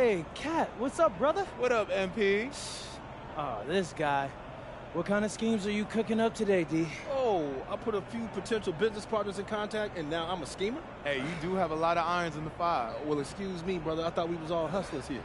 Hey, Cat, what's up, brother? What up, MP? Oh, this guy. What kind of schemes are you cooking up today, D? Oh, I put a few potential business partners in contact, and now I'm a schemer? Hey, you do have a lot of irons in the fire. Well, excuse me, brother. I thought we was all hustlers here.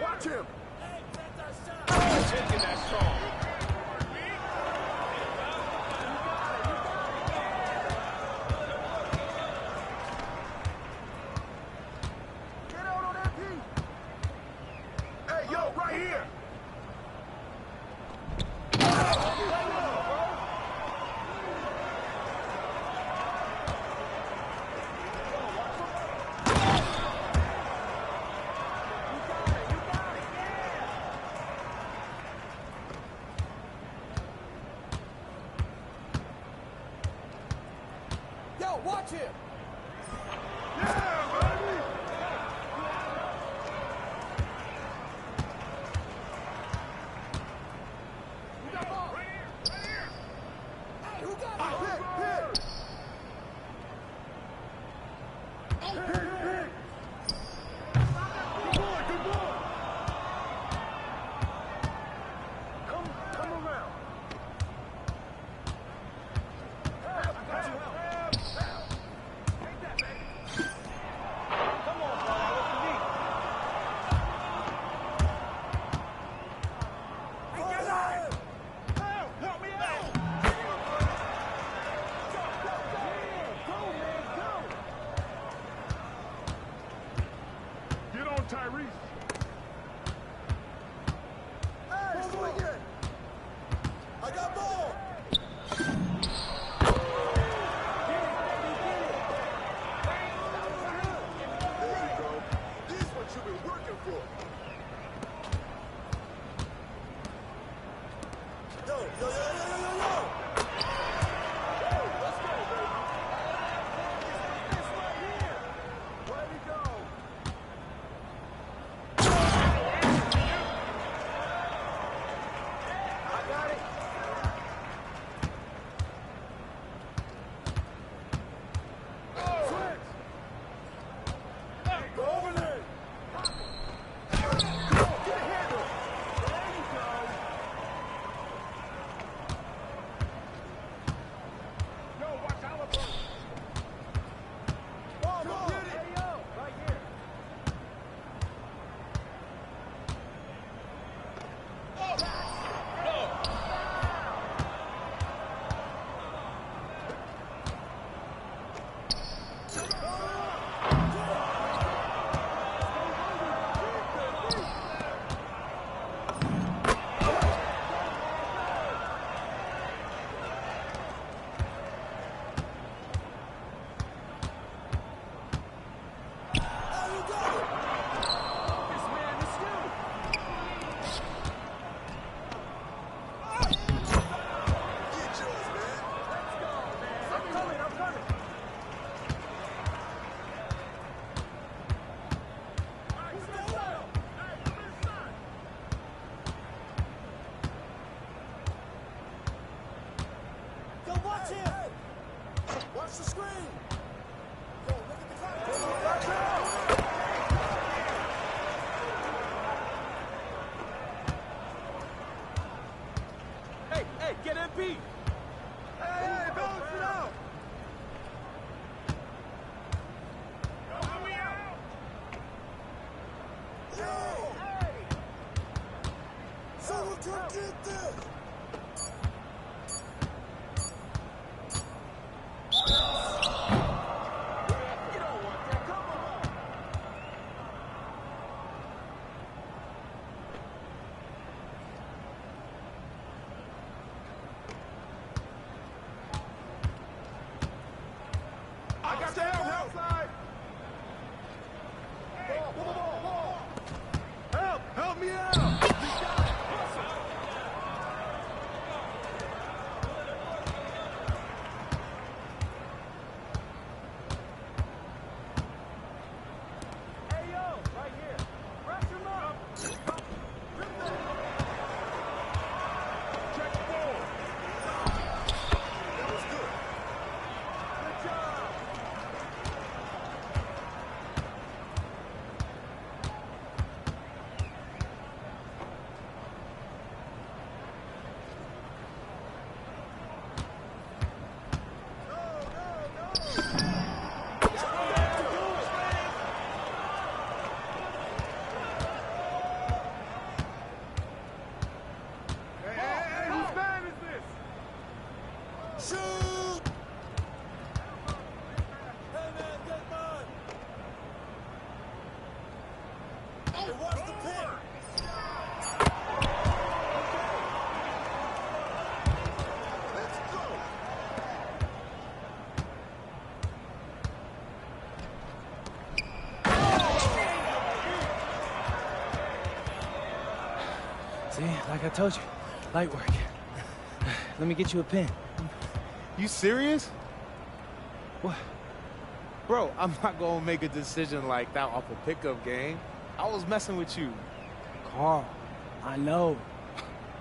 Watch him! Taking that strong. Get out on that P! Hey, yo, right here! Yo, watch him! Yeah, baby! Who got ball? Right here! Hey, who got it? Hit! Hit! Good boy! Come around. Take that, baby. Come on, brother. What you need? Hey, get out! Help me out! Shoot! Hey, man, get mine! Hey, watch the pin! Let's go. See, like I told you, light work. Let me get you a pen. You serious? What? Bro, I'm not gonna make a decision like that off a pickup game. I was messing with you. Carl, I know.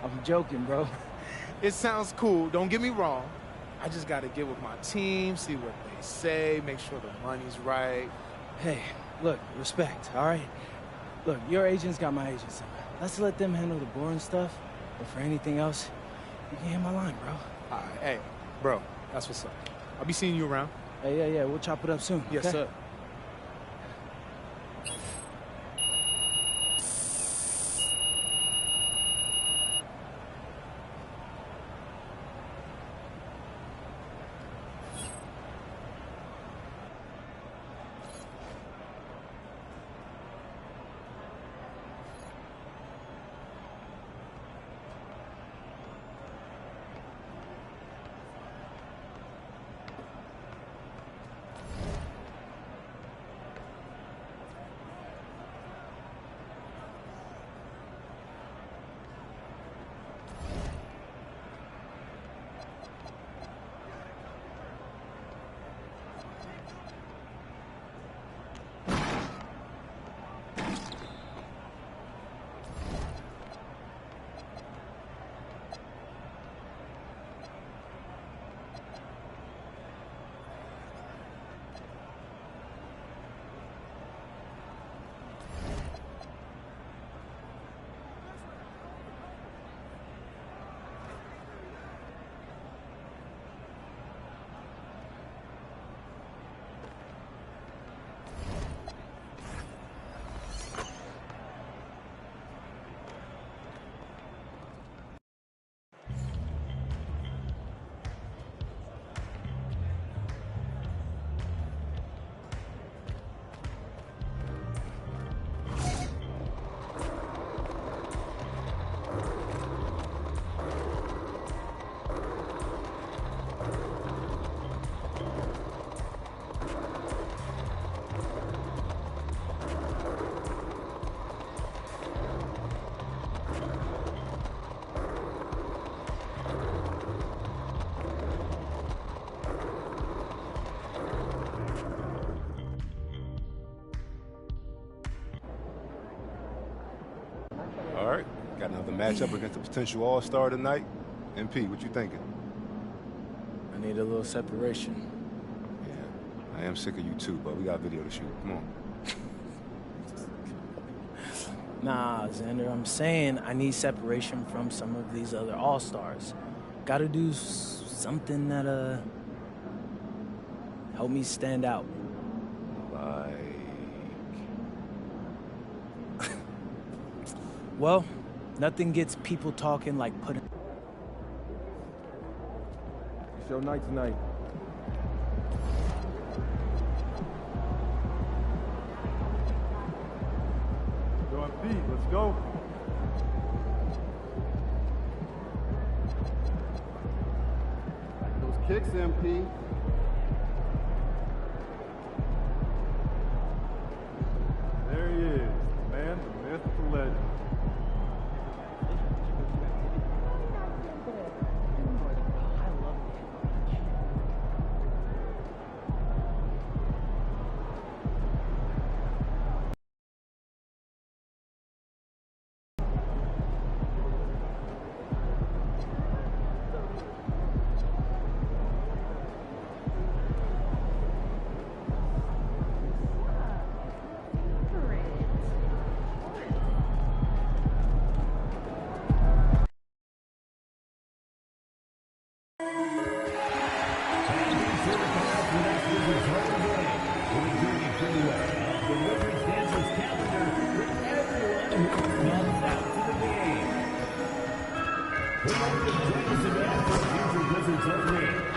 I'm joking, bro. It sounds cool, don't get me wrong. I just gotta get with my team, see what they say, make sure the money's right. Hey, look, respect, all right? Look, your agent's got my agent's number. Let's let them handle the boring stuff. But for anything else, you can hit my line, bro. All right, hey, bro, that's what's up. I'll be seeing you around. Hey, yeah, we'll chop it up soon. Yes, okay? sir. All right, got another matchup against a potential all-star tonight. MP, what you thinking? I need a little separation. Yeah, I am sick of you too, but we got video to shoot. Come on. Nah, Xander, I'm saying I need separation from some of these other all-stars. Gotta do something that, help me stand out. Like... Well, nothing gets people talking like putting... It's your night tonight. Go on feet. Let's go. Like those kicks, MP. There he is, the man, the myth, the legend. Wizards of Future Wizards of Green.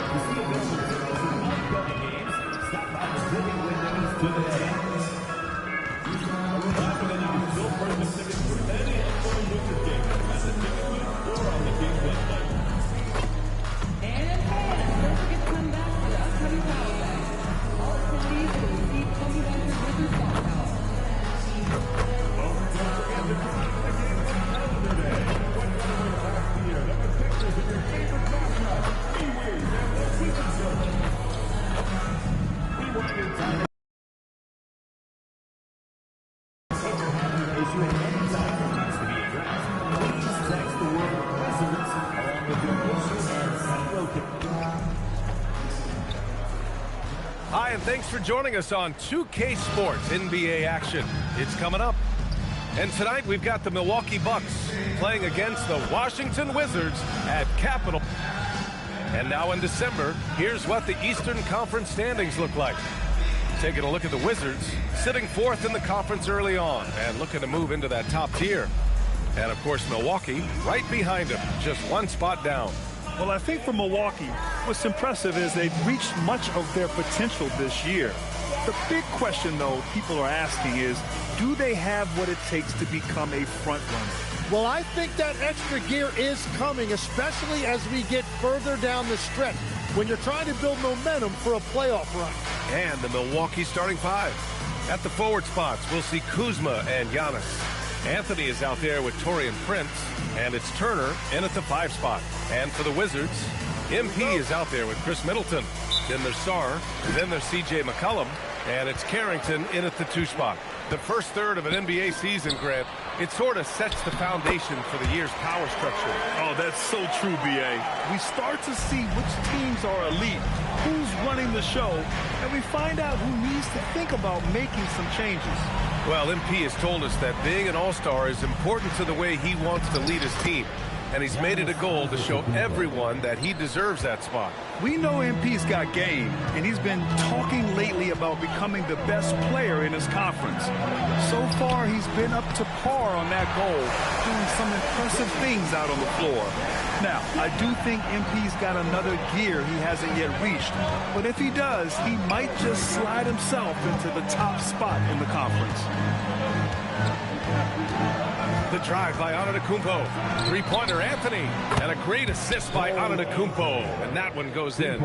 Hi, and thanks for joining us on 2K Sports NBA action. It's coming up. And tonight we've got the Milwaukee Bucks playing against the Washington Wizards at Capitol. And now in December, here's what the Eastern Conference standings look like. Taking a look at the Wizards, sitting fourth in the conference early on and looking to move into that top tier. And, of course, Milwaukee right behind them, just one spot down. Well, I think for Milwaukee, what's impressive is they've reached much of their potential this year. The big question, though, people are asking is, do they have what it takes to become a front runner? Well, I think that extra gear is coming, especially as we get further down the stretch, when you're trying to build momentum for a playoff run. And the Milwaukee starting five. At the forward spots, we'll see Kuzma and Giannis. Anthony is out there with Taurean Prince, and it's Turner in at the 5 spot. And for the Wizards, MP is out there with Chris Middleton. Then there's Sarr, then there's C.J. McCollum, and it's Carrington in at the 2 spot. The first third of an NBA season, Grant, it sort of sets the foundation for the year's power structure. Oh, that's so true, B.A. We start to see which teams are elite, who's running the show, and we find out who needs to think about making some changes. Well, MP has told us that being an all-star is important to the way he wants to lead his team. And he's made it a goal to show everyone that he deserves that spot. We know MP's got game, and he's been talking lately about becoming the best player in his conference. So far, he's been up to par on that goal, doing some impressive things out on the floor. Now, I do think MP's got another gear he hasn't yet reached, but if he does, he might just slide himself into the top spot in the conference. The drive by Antetokounmpo. Three-pointer Anthony. And a great assist by Antetokounmpo. And that one goes in.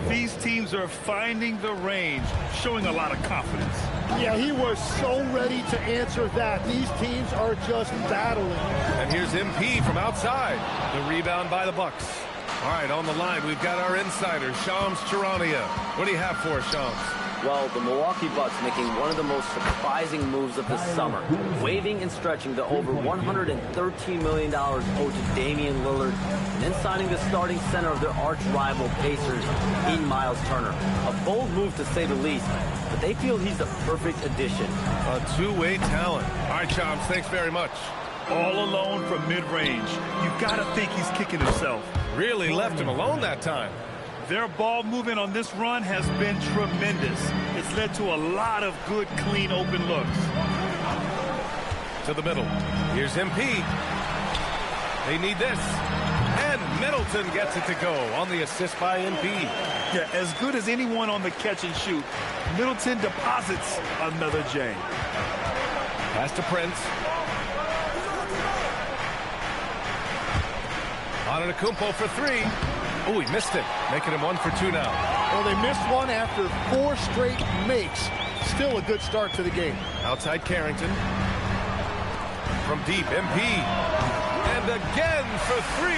These teams are finding the range, showing a lot of confidence. Yeah, he was so ready to answer that. These teams are just battling. And here's MP from outside. The rebound by the Bucks. All right, on the line, we've got our insider, Shams Charania. What do you have for us, Shams? Well, the Milwaukee Bucks making one of the most surprising moves of the summer, waiving and stretching the over $113 million owed to Damian Lillard, and then signing the starting center of their arch-rival Pacers in Miles Turner. A bold move to say the least, but they feel he's a perfect addition. A two-way talent. All right, Shams, thanks very much. All alone from mid-range. You gotta think he's kicking himself. Really left him alone that time. Their ball movement on this run has been tremendous. It's led to a lot of good, clean, open looks. To the middle. Here's MP. They need this. And Middleton gets it to go on the assist by MP. Yeah, as good as anyone on the catch and shoot, Middleton deposits another J. Pass to Prince. Antetokounmpo for 3. Oh, he missed it, making him 1 for 2 now. Well, they missed one after 4 straight makes. Still a good start to the game. Outside Carrington. From deep, MP. And again for 3.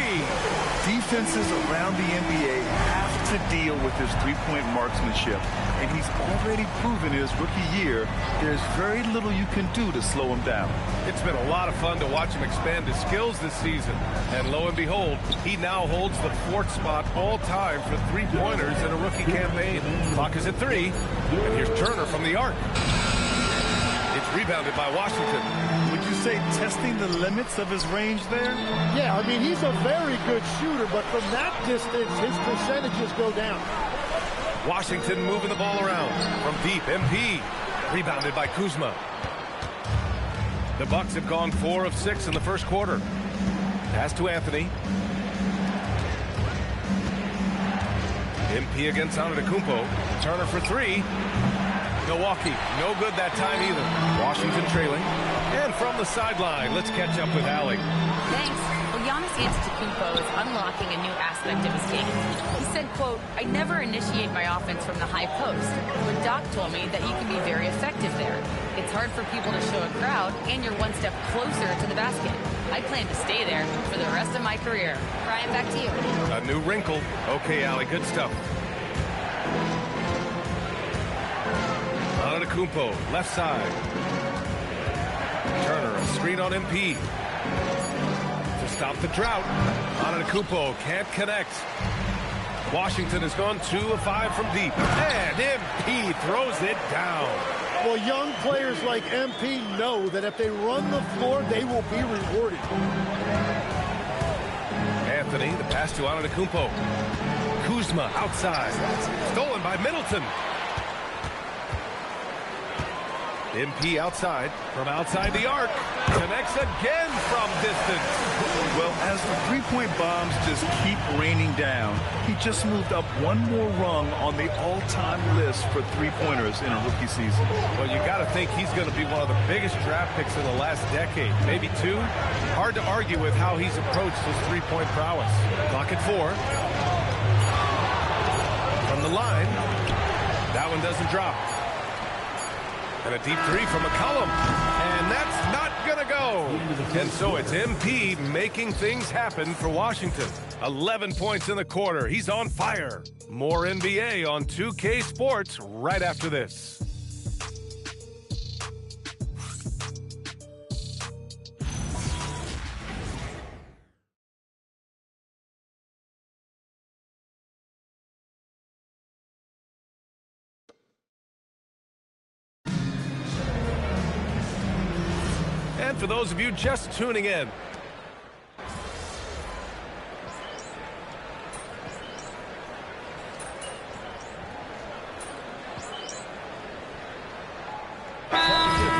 Defenses around the NBA have to deal with his three-point marksmanship. And he's already proven in his rookie year there's very little you can do to slow him down. It's been a lot of fun to watch him expand his skills this season. And lo and behold, he now holds the 4th spot all time for three-pointers in a rookie campaign. Clock is at 3. And here's Turner from the arc. It's rebounded by Washington. Would you say testing the limits of his range there? Yeah, I mean, he's a very good shooter, but from that distance, his percentages go down. Washington moving the ball around. From deep, MP. Rebounded by Kuzma. The Bucks have gone 4 of 6 in the first quarter. Pass to Anthony. MP against Antetokounmpo. Turner for 3. Milwaukee, no good that time either. Washington trailing. And from the sideline, let's catch up with Allie. Thanks. Well, Giannis Antetokounmpo is unlocking a new aspect of his game. He said, quote, "I never initiate my offense from the high post, but Doc told me that you can be very effective there. It's hard for people to show a crowd, and you're one step closer to the basket. I plan to stay there for the rest of my career." Brian, back to you. A new wrinkle. Okay, Allie, good stuff. Antetokounmpo, left side. Turner, a screen on MP. To stop the drought. Antetokounmpo can't connect. Washington has gone 2 of 5 from deep. And MP throws it down. Well, young players like MP know that if they run the floor, they will be rewarded. Anthony, the pass to Antetokounmpo. Kuzma outside. Stolen by Middleton. MP outside. From outside the arc. Connects again from distance. Well, as the three-point bombs just keep raining down, he just moved up one more rung on the all-time list for three-pointers in a rookie season. Well, you got to think he's going to be one of the biggest draft picks in the last decade, maybe 2. Hard to argue with how he's approached his three-point prowess. Clock at 4. From the line, that one doesn't drop. And a deep 3 from McCollum. And that's not going to go. And so it's MP making things happen for Washington. 11 points in the quarter. He's on fire. More NBA on 2K Sports right after this. And for those of you just tuning in,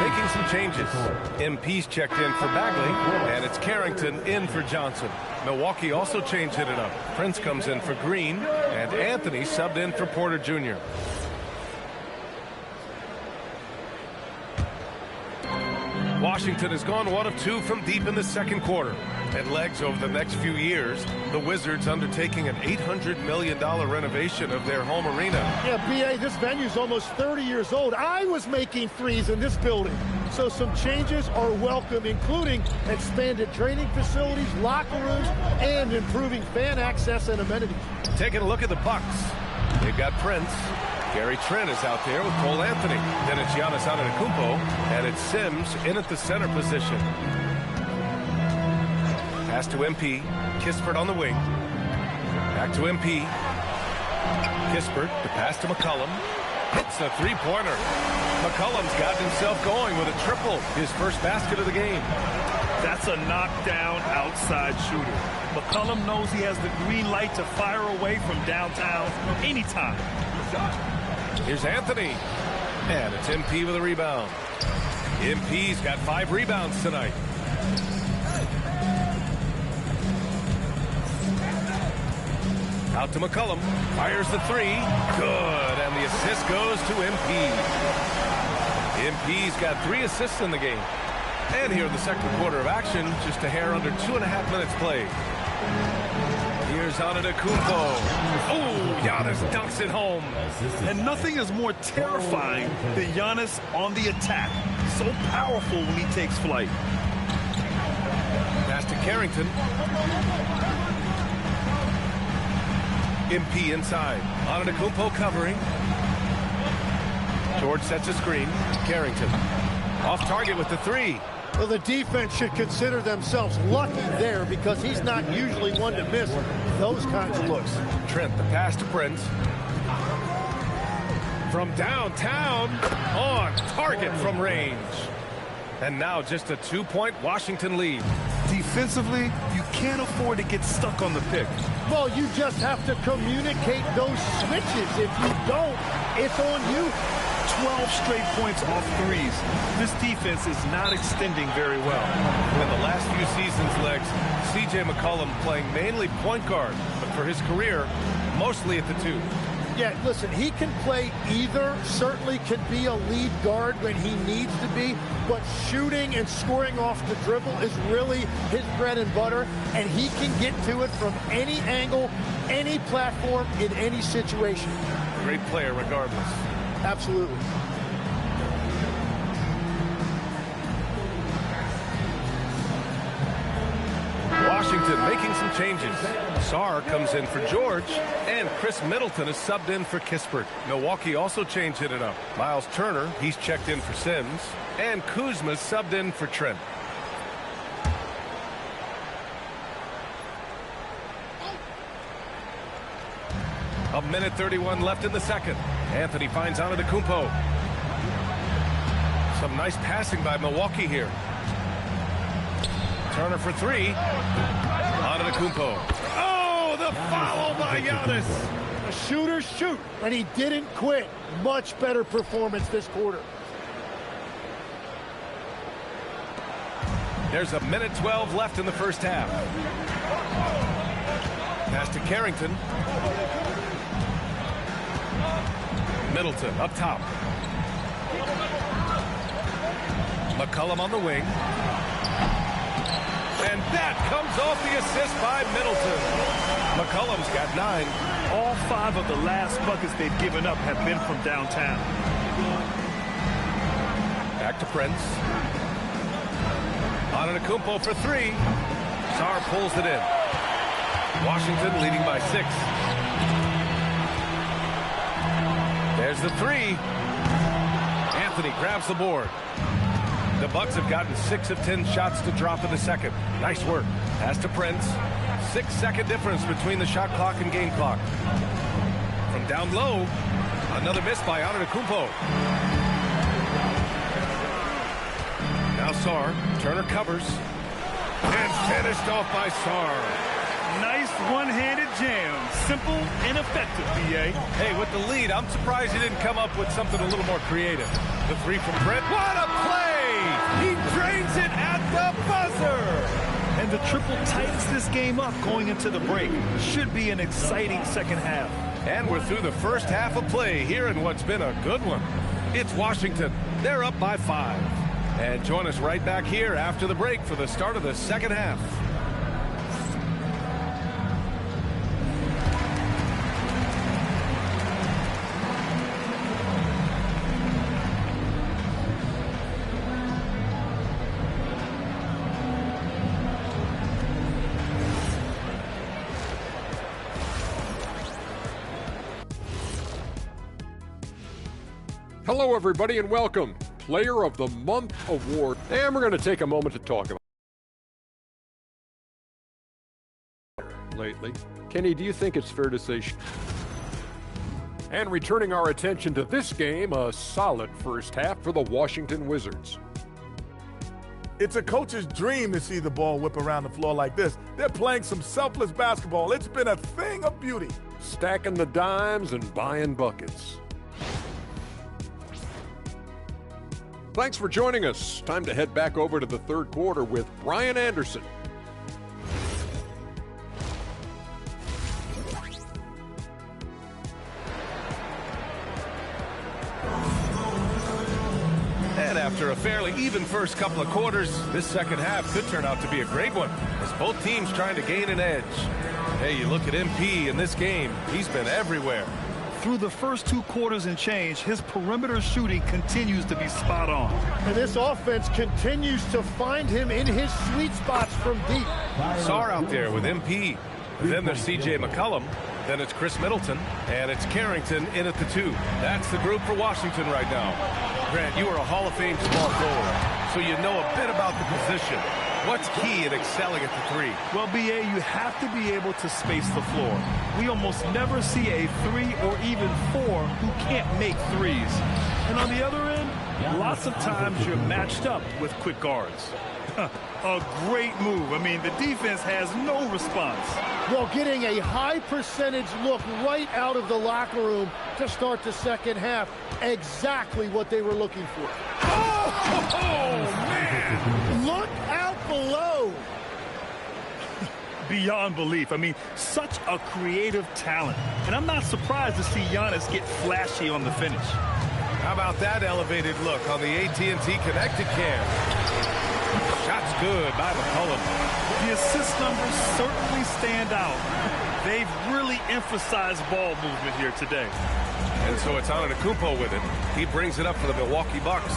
making some changes. MP's checked in for Bagley, and it's Carrington in for Johnson. Milwaukee also changed it up. Prince comes in for Green, and Anthony subbed in for Porter Jr. Washington has gone 1 of 2 from deep in the second quarter. And legs over the next few years, the Wizards undertaking an $800 million renovation of their home arena. Yeah, B.A., this venue's almost 30 years old. I was making threes in this building. So some changes are welcome, including expanded training facilities, locker rooms, and improving fan access and amenities. Taking a look at the Bucks. They've got Prince. Gary Trent is out there with Cole Anthony. Then it's Giannis Antetokounmpo, and it's Sims in at the center position. Pass to MP. Kispert on the wing. Back to MP. Kispert, the pass to McCollum. Hits a three-pointer. McCollum's got himself going with a triple. His first basket of the game. That's a knockdown outside shooter. McCollum knows he has the green light to fire away from downtown anytime. Here's Anthony. And it's MP with a rebound. MP's got 5 rebounds tonight. Out to McCollum. Fires the 3. Good. And the assist goes to MP. MP's got 3 assists in the game. And here in the second quarter of action, just a hair under 2.5 minutes played. Here's Antetokounmpo. Oh, Giannis dunks it home. And nothing is more terrifying than Giannis on the attack. So powerful when he takes flight. Pass to Carrington. MP inside. Antetokounmpo covering. George sets a screen. Carrington. Off target with the 3. Well, the defense should consider themselves lucky there because he's not usually one to miss those kinds of looks. Trent, the pass to Prince. From downtown, on target from range. And now just a 2-point Washington lead. Defensively, you can't afford to get stuck on the pick. Well, you just have to communicate those switches. If you don't, it's on you. 12 straight points off threes. This defense is not extending very well. In the last few seasons, Legs, C.J. McCollum playing mainly point guard, but for his career, mostly at the 2. Yeah, listen, he can play either, certainly can be a lead guard when he needs to be, but shooting and scoring off the dribble is really his bread and butter, and he can get to it from any angle, any platform, in any situation. Great player regardless. Absolutely. Washington making some changes. Sarr comes in for George, and Chris Middleton is subbed in for Kispert. Milwaukee also changed it up. Miles Turner, he's checked in for Sims, and Kuzma's subbed in for Trent. A minute 31 left in the second. Anthony finds Antetokounmpo. Some nice passing by Milwaukee here. Turner for three. Antetokounmpo. Oh, the foul by Giannis. A shooter shoot, and he didn't quit. Much better performance this quarter. There's a minute 12 left in the first half. Pass to Carrington. Middleton up top. McCollum on the wing. And that comes off the assist by Middleton. McCollum's got 9. All 5 of the last buckets they've given up have been from downtown. Back to Prince. Antetokounmpo for 3. Sarr pulls it in. Washington leading by 6. There's the 3. Anthony grabs the board. The Bucks have gotten 6 of 10 shots to drop in the second. Nice work. Pass to Prince. 6-second difference between the shot clock and game clock. From down low, another miss by Antetokounmpo. Now Sarr. Turner covers. And finished off by Sarr. Nice one-handed jam. Simple and effective, B.A. Hey, with the lead, I'm surprised he didn't come up with something a little more creative. The 3 from Brent. What a play! He drains it at the buzzer! And the triple tightens this game up going into the break. Should be an exciting second half. And we're through the first half of play here in what's been a good one. It's Washington. They're up by 5. And join us right back here after the break for the start of the second half. Hello, everybody, and welcome. Player of the Month Award. And we're going to take a moment to talk about lately. Kenny, do you think it's fair to say... And returning our attention to this game, a solid first half for the Washington Wizards. It's a coach's dream to see the ball whip around the floor like this. They're playing some selfless basketball. It's been a thing of beauty. Stacking the dimes and buying buckets. Thanks for joining us. Time to head back over to the third quarter with Brian Anderson. And after a fairly even first couple of quarters, this second half could turn out to be a great one, as both teams trying to gain an edge. Hey, you look at MP in this game, he's been everywhere. Through the first 2 quarters and change, his perimeter shooting continues to be spot on. And this offense continues to find him in his sweet spots from deep. Sarr out there with MP. Then there's C.J. McCollum. Then it's Chris Middleton. And it's Carrington in at the 2. That's the group for Washington right now. Grant, you are a Hall of Fame small forward, so you know a bit about the position. What's key in excelling at the 3? Well, B.A., you have to be able to space the floor. We almost never see a 3 or even 4 who can't make threes. And on the other end, lots of times you're matched up with quick guards. A great move. I mean, the defense has no response. Well, getting a high percentage look right out of the locker room to start the second half. Exactly what they were looking for. Oh man! Look out below. Beyond belief. I mean, such a creative talent. And I'm not surprised to see Giannis get flashy on the finish. How about that elevated look on the AT&T connected cam? Shot's good by McCollum. The assist numbers certainly stand out. They've really emphasized ball movement here today. And so it's Antetokounmpo with it. He brings it up for the Milwaukee Bucks.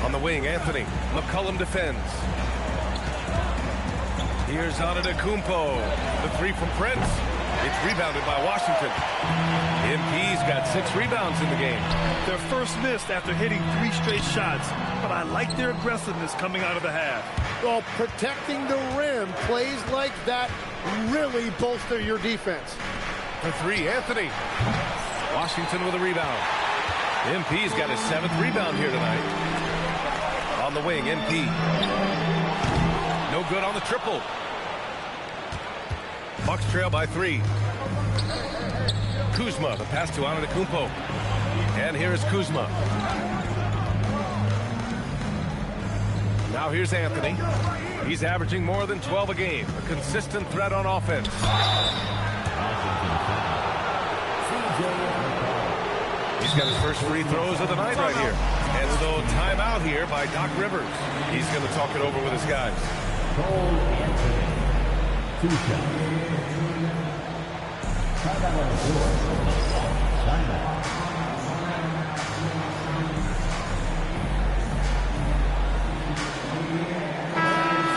On the wing, Anthony. McCollum defends. Here's Antetokounmpo. The 3 from Prince. It's rebounded by Washington. MP's got 6 rebounds in the game. Their first miss after hitting 3 straight shots, but I like their aggressiveness coming out of the half. Well, protecting the rim, plays like that really bolster your defense. For three, Anthony. Washington with a rebound. MP's got his 7th rebound here tonight. On the wing, MP. No good on the triple. Bucks trail by 3. Kuzma, the pass to Antetokounmpo. And here is Kuzma. Now here's Anthony. He's averaging more than 12 a game. A consistent threat on offense. He's got his first free throws of the night right here. And so timeout here by Doc Rivers. He's going to talk it over with his guys.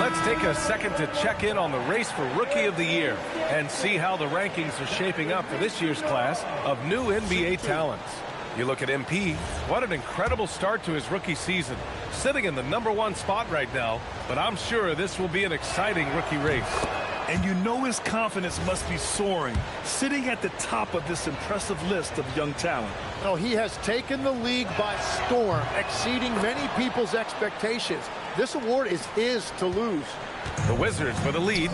Let's take a second to check in on the race for Rookie of the Year and see how the rankings are shaping up for this year's class of new NBA talents. You look at MP, what an incredible start to his rookie season. Sitting in the #1 spot right now, but I'm sure this will be an exciting rookie race. And you know his confidence must be soaring, sitting at the top of this impressive list of young talent. Oh, he has taken the league by storm, exceeding many people's expectations. This award is his to lose. The Wizards with a lead.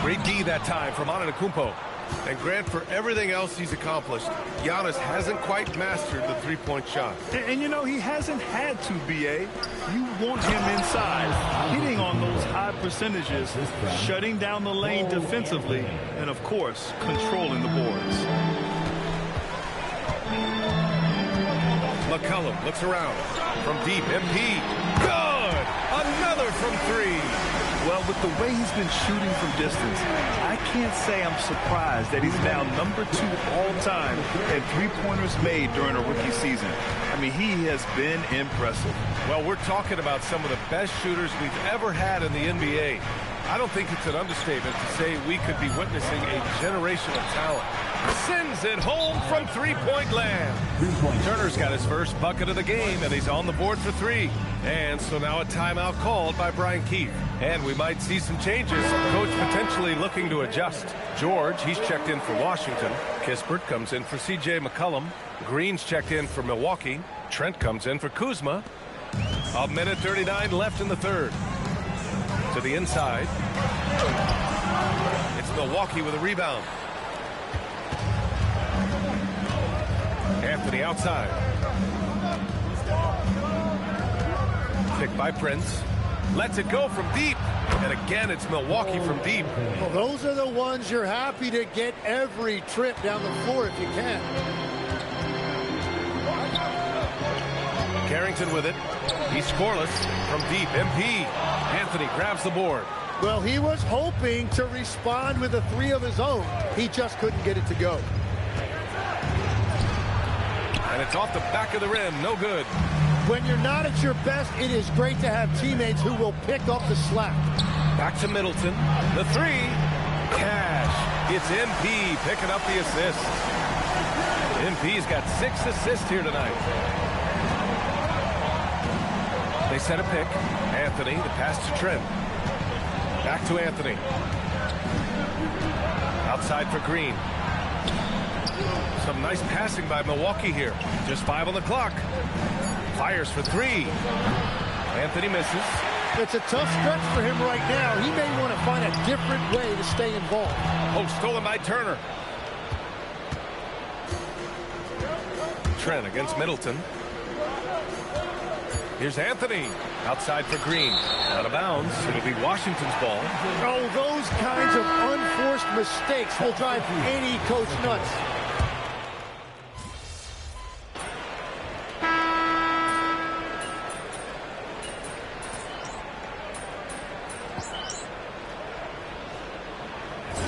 Great D that time from Antetokounmpo. And Grant, for everything else he's accomplished, Giannis hasn't quite mastered the three-point shot. And you know, he hasn't had to, B.A. You want him inside, hitting on those high percentages, shutting down the lane defensively, and, of course, controlling the boards. McCollum looks around. From deep, MP. Good! Another from 3. Well, with the way he's been shooting from distance, I can't say I'm surprised that he's now #2 all-time in three-pointers made during a rookie season. I mean, he has been impressive. Well, we're talking about some of the best shooters we've ever had in the NBA. I don't think it's an understatement to say we could be witnessing a generation of talent. Sends it home from three-point land. Turner's got his first bucket of the game, and he's on the board for 3. And so now a timeout called by Brian Keefe. And we might see some changes. Coach potentially looking to adjust. George, he's checked in for Washington. Kispert comes in for C.J. McCollum. Green's checked in for Milwaukee. Trent comes in for Kuzma. 1:39 left in the third. To the inside. It's Milwaukee with a rebound. Anthony outside. Picked by Prince. Lets it go from deep. And again, it's Milwaukee from deep. Well, those are the ones you're happy to get every trip down the floor if you can. Carrington with it. He's scoreless from deep. MP. Anthony grabs the board. Well, he was hoping to respond with a 3 of his own. He just couldn't get it to go. And it's off the back of the rim. No good. When you're not at your best, it is great to have teammates who will pick up the slack. Back to Middleton. The 3. Cash. It's MP picking up the assist. MP's got 6 assists here tonight. They set a pick. Anthony, the pass to Trent. Back to Anthony. Outside for Green. Some nice passing by Milwaukee here. Just 5 on the clock. Fires for 3. Anthony misses. It's a tough stretch for him right now. He may want to find a different way to stay involved. Oh, stolen by Turner. Trent against Middleton. Here's Anthony. Outside for Green. Out of bounds. It'll be Washington's ball. Oh, those kinds of unforced mistakes will drive any coach nuts.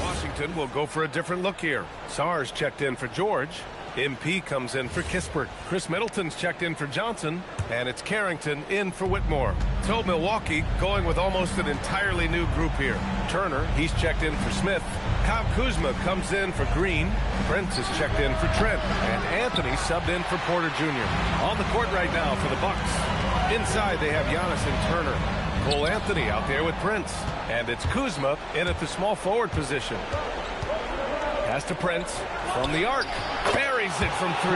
Washington will go for a different look here. Sarge checked in for George. MP comes in for Kispert. Chris Middleton's checked in for Johnson. And it's Carrington in for Whitmore. So Milwaukee going with almost an entirely new group here. Turner, he's checked in for Smith. Kyle Kuzma comes in for Green. Prince is checked in for Trent. And Anthony subbed in for Porter Jr. On the court right now for the Bucks. Inside they have Giannis and Turner. Cole Anthony out there with Prince. And it's Kuzma in at the small forward position. Pass to Prince from the arc. Buries it from 3.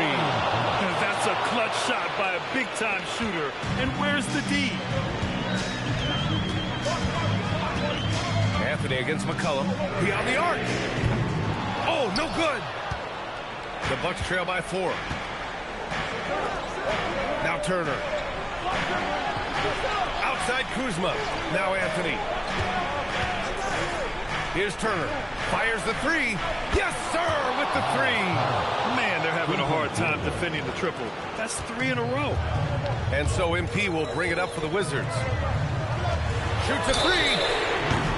That's a clutch shot by a big-time shooter. And where's the D? Anthony against McCollum. Beyond the arc. Oh, no good. The Bucks trail by 4. Now Turner. Outside Kuzma. Now Anthony. Here's Turner. Fires the 3. Yes, sir, with the 3. Man, they're having a hard time defending the triple. That's 3 in a row. And so MP will bring it up for the Wizards. Shoots a 3.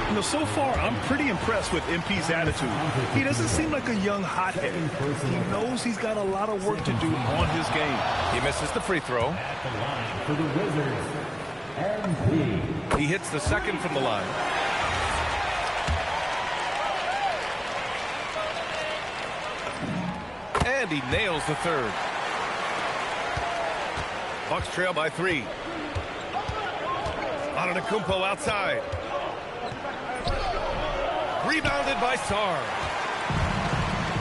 You know, so far, I'm pretty impressed with MP's attitude. He doesn't seem like a young hothead. He knows he's got a lot of work to do on his game. He misses the free throw. At the line for the Wizards, MP. He hits the second from the line. And he nails the third. Bucks trail by 3. Antetokounmpo outside. Rebounded by Sarr.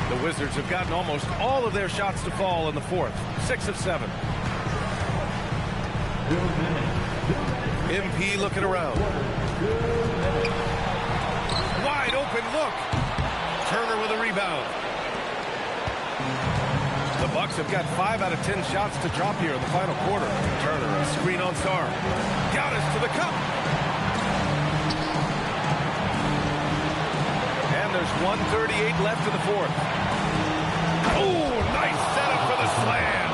The Wizards have gotten almost all of their shots to fall in the fourth. 6 of 7. MP looking around. Wide open look. Turner with a rebound. The Bucks have got 5 out of 10 shots to drop here in the final quarter. Turner, a screen on Sarr. Giannis to the cup. And there's 1:38 left in the fourth. Oh, nice setup for the slam.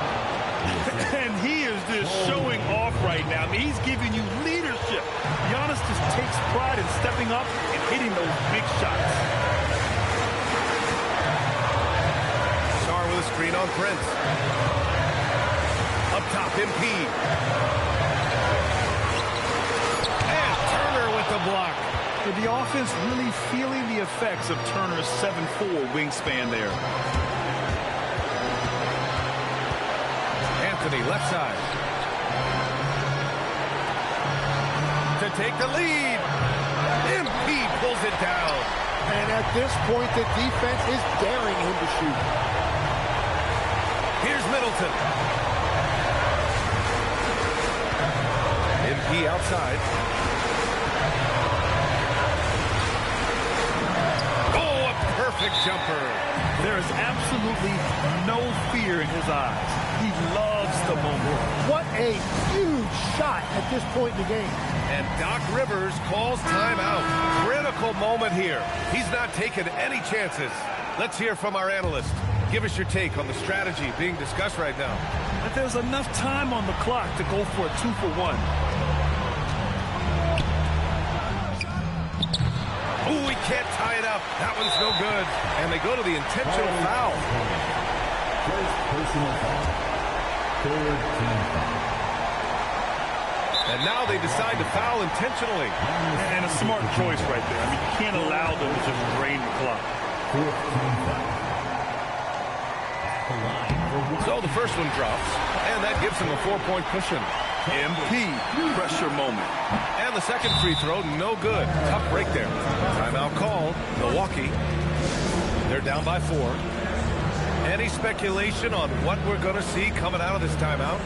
And he is just showing off right now. I mean, he's giving you leadership. Giannis just takes pride in stepping up and hitting those big shots. Sarr with a screen on Prince. Up top, MP. And Turner with the block. With the offense really feeling the effects of Turner's 7'4" wingspan there. Anthony, left side. To take the lead. MP pulls it down. And at this point, the defense is daring him to shoot. Here's Middleton. MP outside. Oh, a perfect jumper. There is absolutely no fear in his eyes. He loves the moment. What a huge shot at this point in the game. And Doc Rivers calls timeout. Critical moment here. He's not taking any chances. Let's hear from our analyst. Give us your take on the strategy being discussed right now. But there's enough time on the clock to go for a 2-for-1. Oh, he can't tie it up. That one's no good. And they go to the intentional foul. First personal foul. Third team foul. And now they decide to foul intentionally. And a smart choice right there. I mean, you can't allow them to just drain the clock. Fourth team foul. At the line for so the first one drops, and that gives him a 4-point cushion. MP, pressure moment. And the second free throw, no good. Tough break there. Timeout called. Milwaukee. They're down by 4. Any speculation on what we're going to see coming out of this timeout?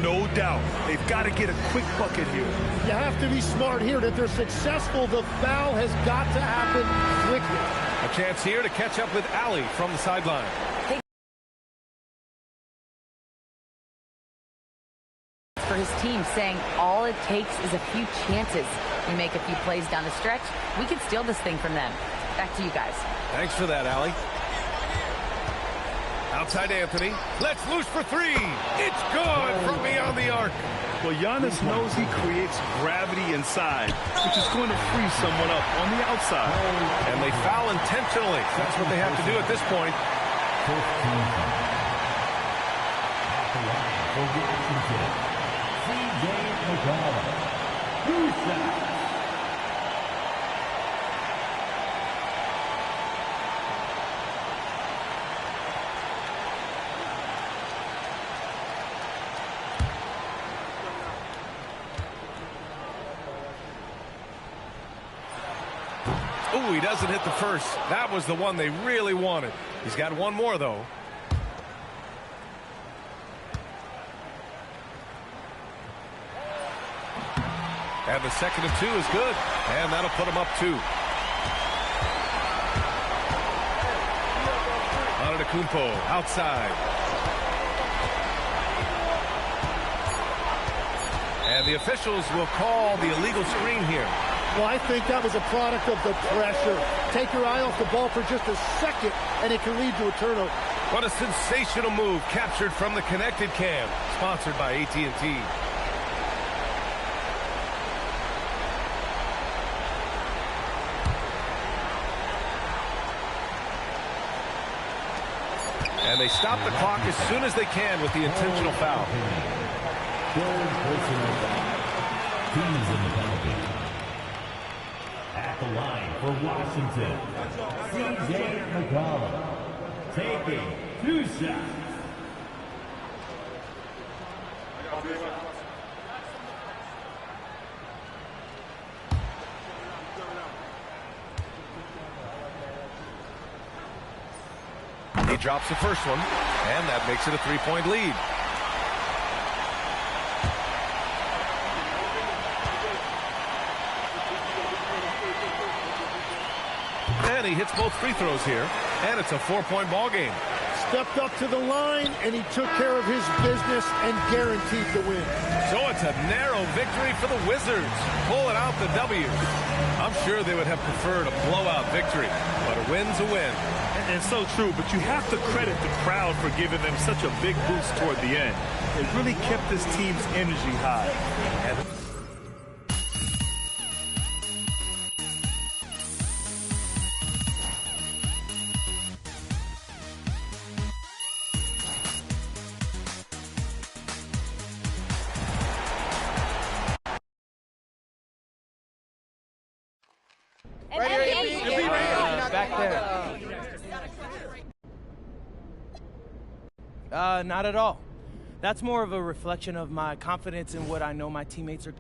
No doubt. They've got to get a quick bucket here. You have to be smart here. If they're successful, the foul has got to happen quickly. A chance here to catch up with Ali from the sideline. For his team, saying all it takes is a few chances. We make a few plays down the stretch, we could steal this thing from them. Back to you guys. Thanks for that, Ali. Outside Anthony. Let's loose for 3. It's good from beyond the arc. Well, Giannis knows he creates gravity inside, which is going to free someone up on the outside. And they foul intentionally. That's what they have to do at this point. 15 foul. At the line for Washington, C.J. McCollum. Oh, he doesn't hit the first. That was the one they really wanted. He's got one more, though. And the second and 2 is good. And that'll put him up 2. Antetokounmpo outside. And the officials will call the illegal screen here. Well, I think that was a product of the pressure. Take your eye off the ball for just a second, and it can lead to a turnover. What a sensational move captured from the connected cam, sponsored by AT&T. And they stop the clock as soon as they can with the intentional foul. Teams in the penalty. At the line for Washington, C.J. McCollum taking 2 shots. He drops the first one, and that makes it a 3-point lead. And he hits both free throws here, and it's a 4-point ball game. Stepped up to the line, and he took care of his business and guaranteed the win. So it's a narrow victory for the Wizards, pulling out the W. I'm sure they would have preferred a blowout victory, but a win's a win. And so true, but you have to credit the crowd for giving them such a big boost toward the end. It really kept this team's energy high. Back there. Not at all. That's more of a reflection of my confidence in what I know my teammates are.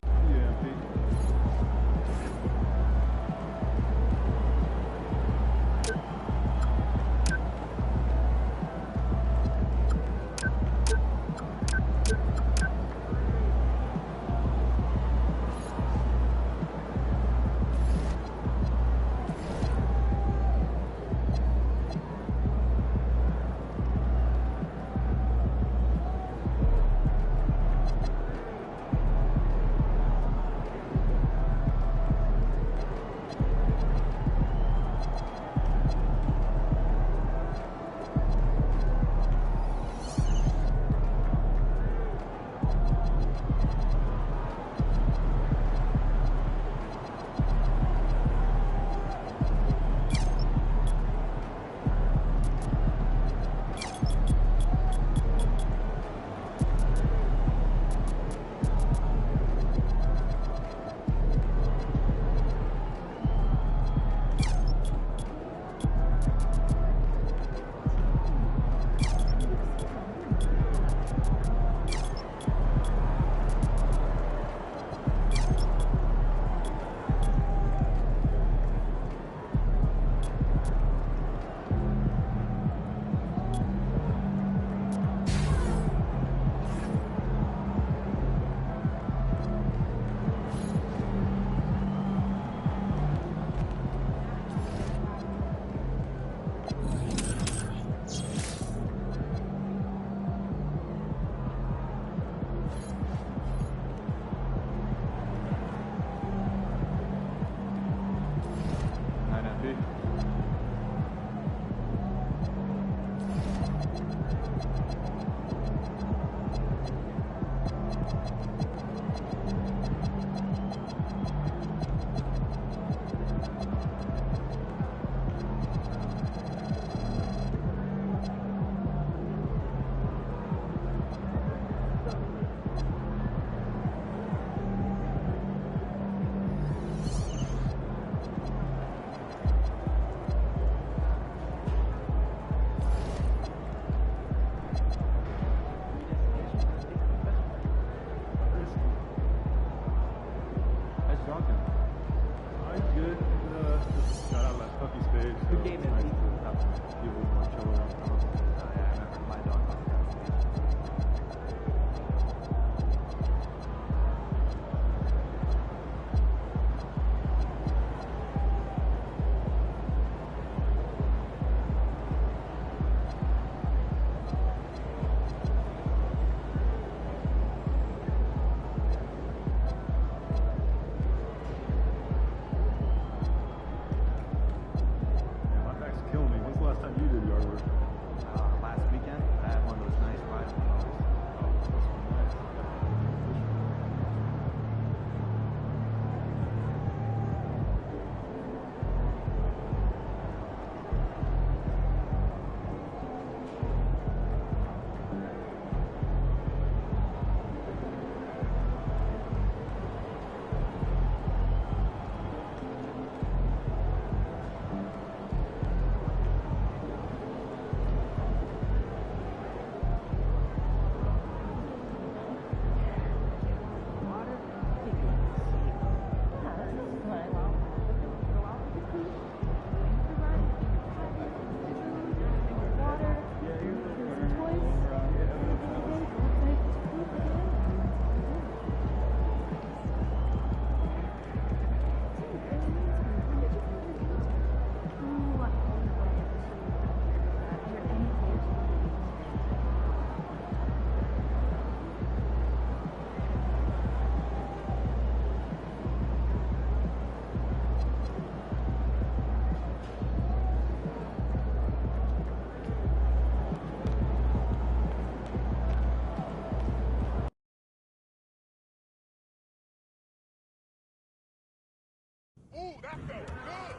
Ooh, that felt good.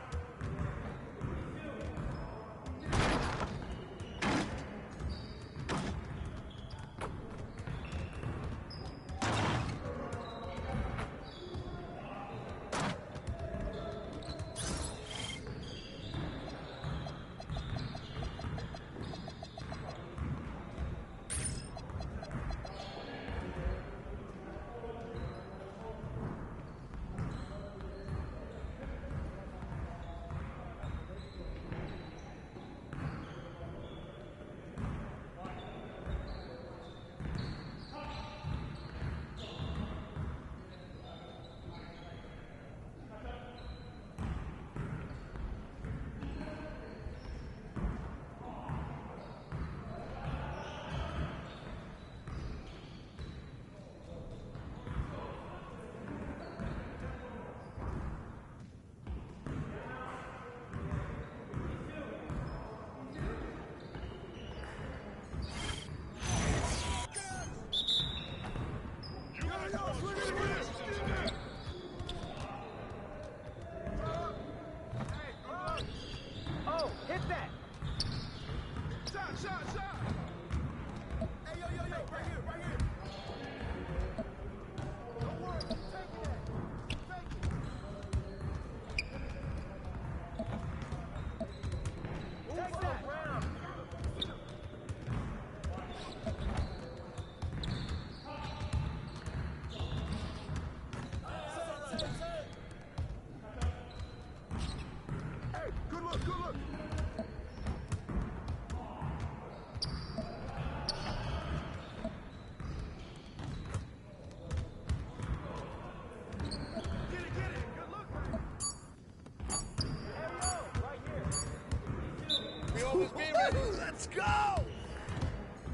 Let's go!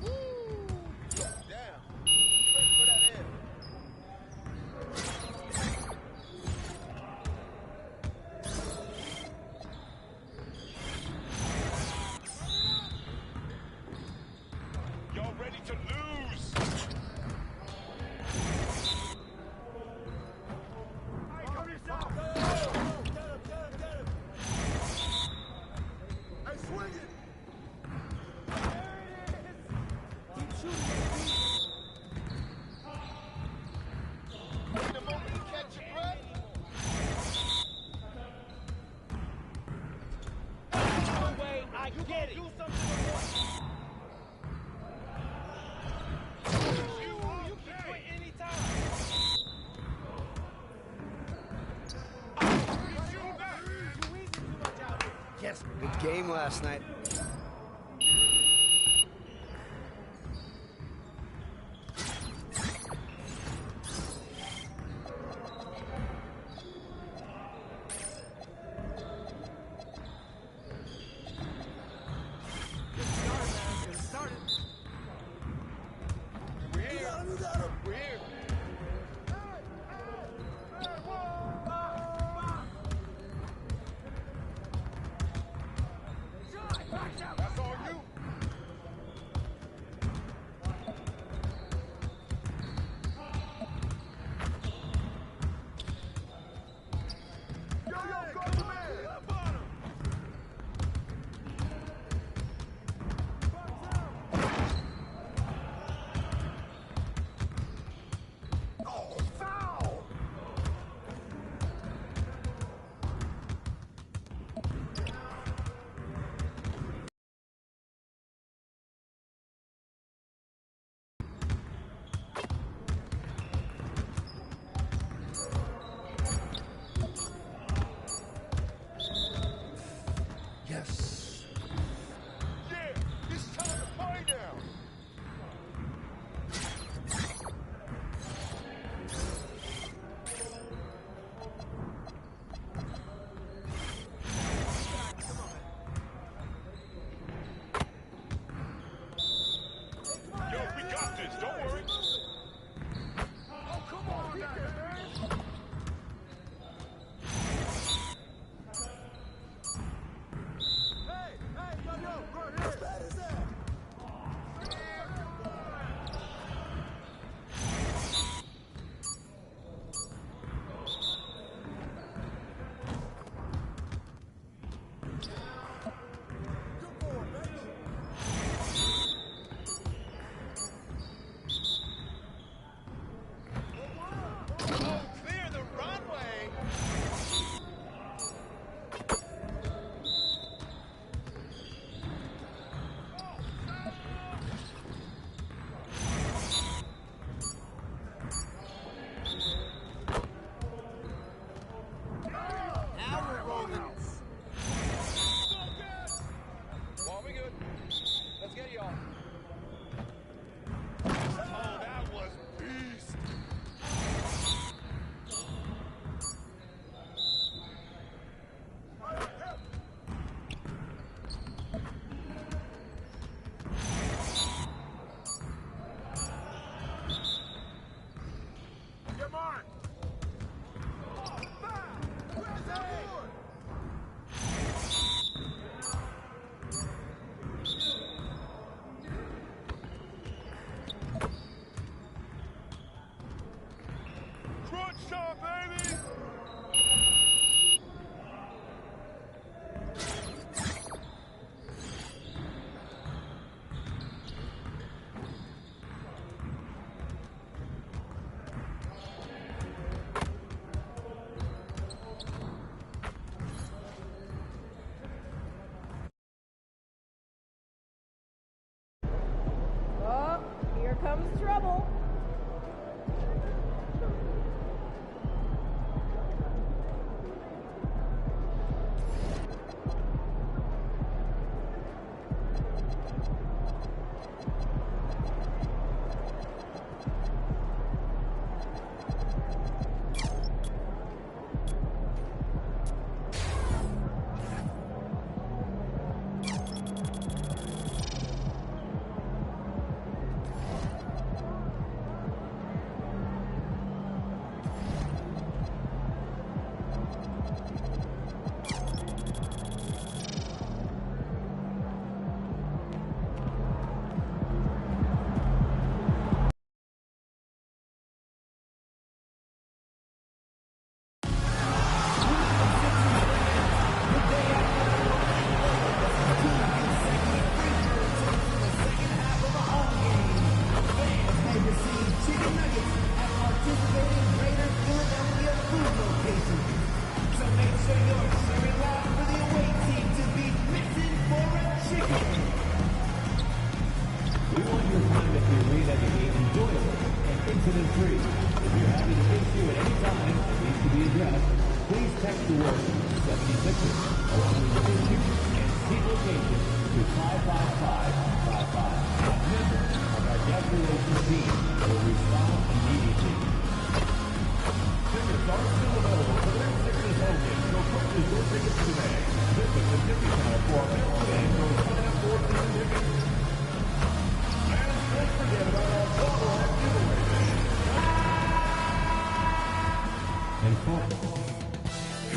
Damn. For that air. Y'all ready to lose? Come yourself! Get him! Hey, swing it! The moment you catch your breath. No way, I get it. Do something you can quit anytime. Yes, good game last night. Shot!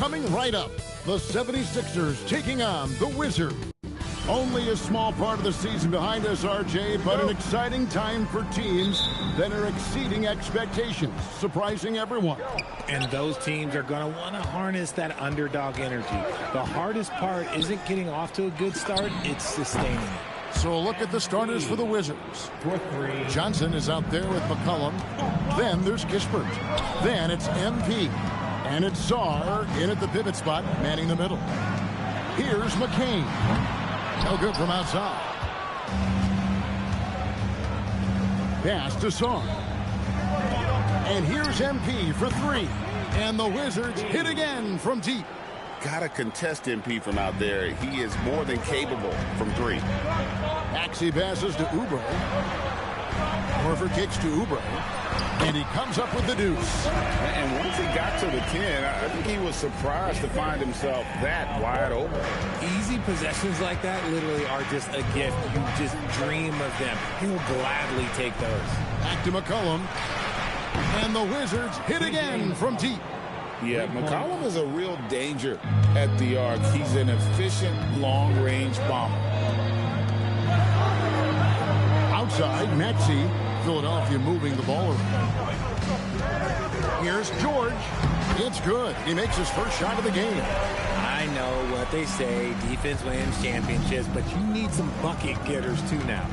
Coming right up, the 76ers taking on the Wizards. Only a small part of the season behind us, RJ, but an exciting time for teams that are exceeding expectations, surprising everyone. And those teams are going to want to harness that underdog energy. The hardest part isn't getting off to a good start, it's sustaining it. So look at the starters for the Wizards. Johnson is out there with McCollum. Then there's Kispert. Then it's MP. And it's Czar in at the pivot spot, manning the middle. Here's McCain. No good from outside. Pass to Czar. And here's MP for three. And the Wizards hit again from deep. Gotta contest MP from out there. He is more than capable from three. Maxey passes to Oubre. Horford kicks to Oubre. And he comes up with the deuce. And once he got to the 10, I think he was surprised to find himself that wide open. Easy possessions like that literally are just a gift. You just dream of them. He'll gladly take those. Back to McCollum. And the Wizards hit again from deep. Yeah, McCollum is a real danger at the arc. He's an efficient long-range bomber. Outside, Maxey. Philadelphia moving the ball around. Here's George. It's good. He makes his first shot of the game. I know what they say, defense wins championships, but you need some bucket getters too now.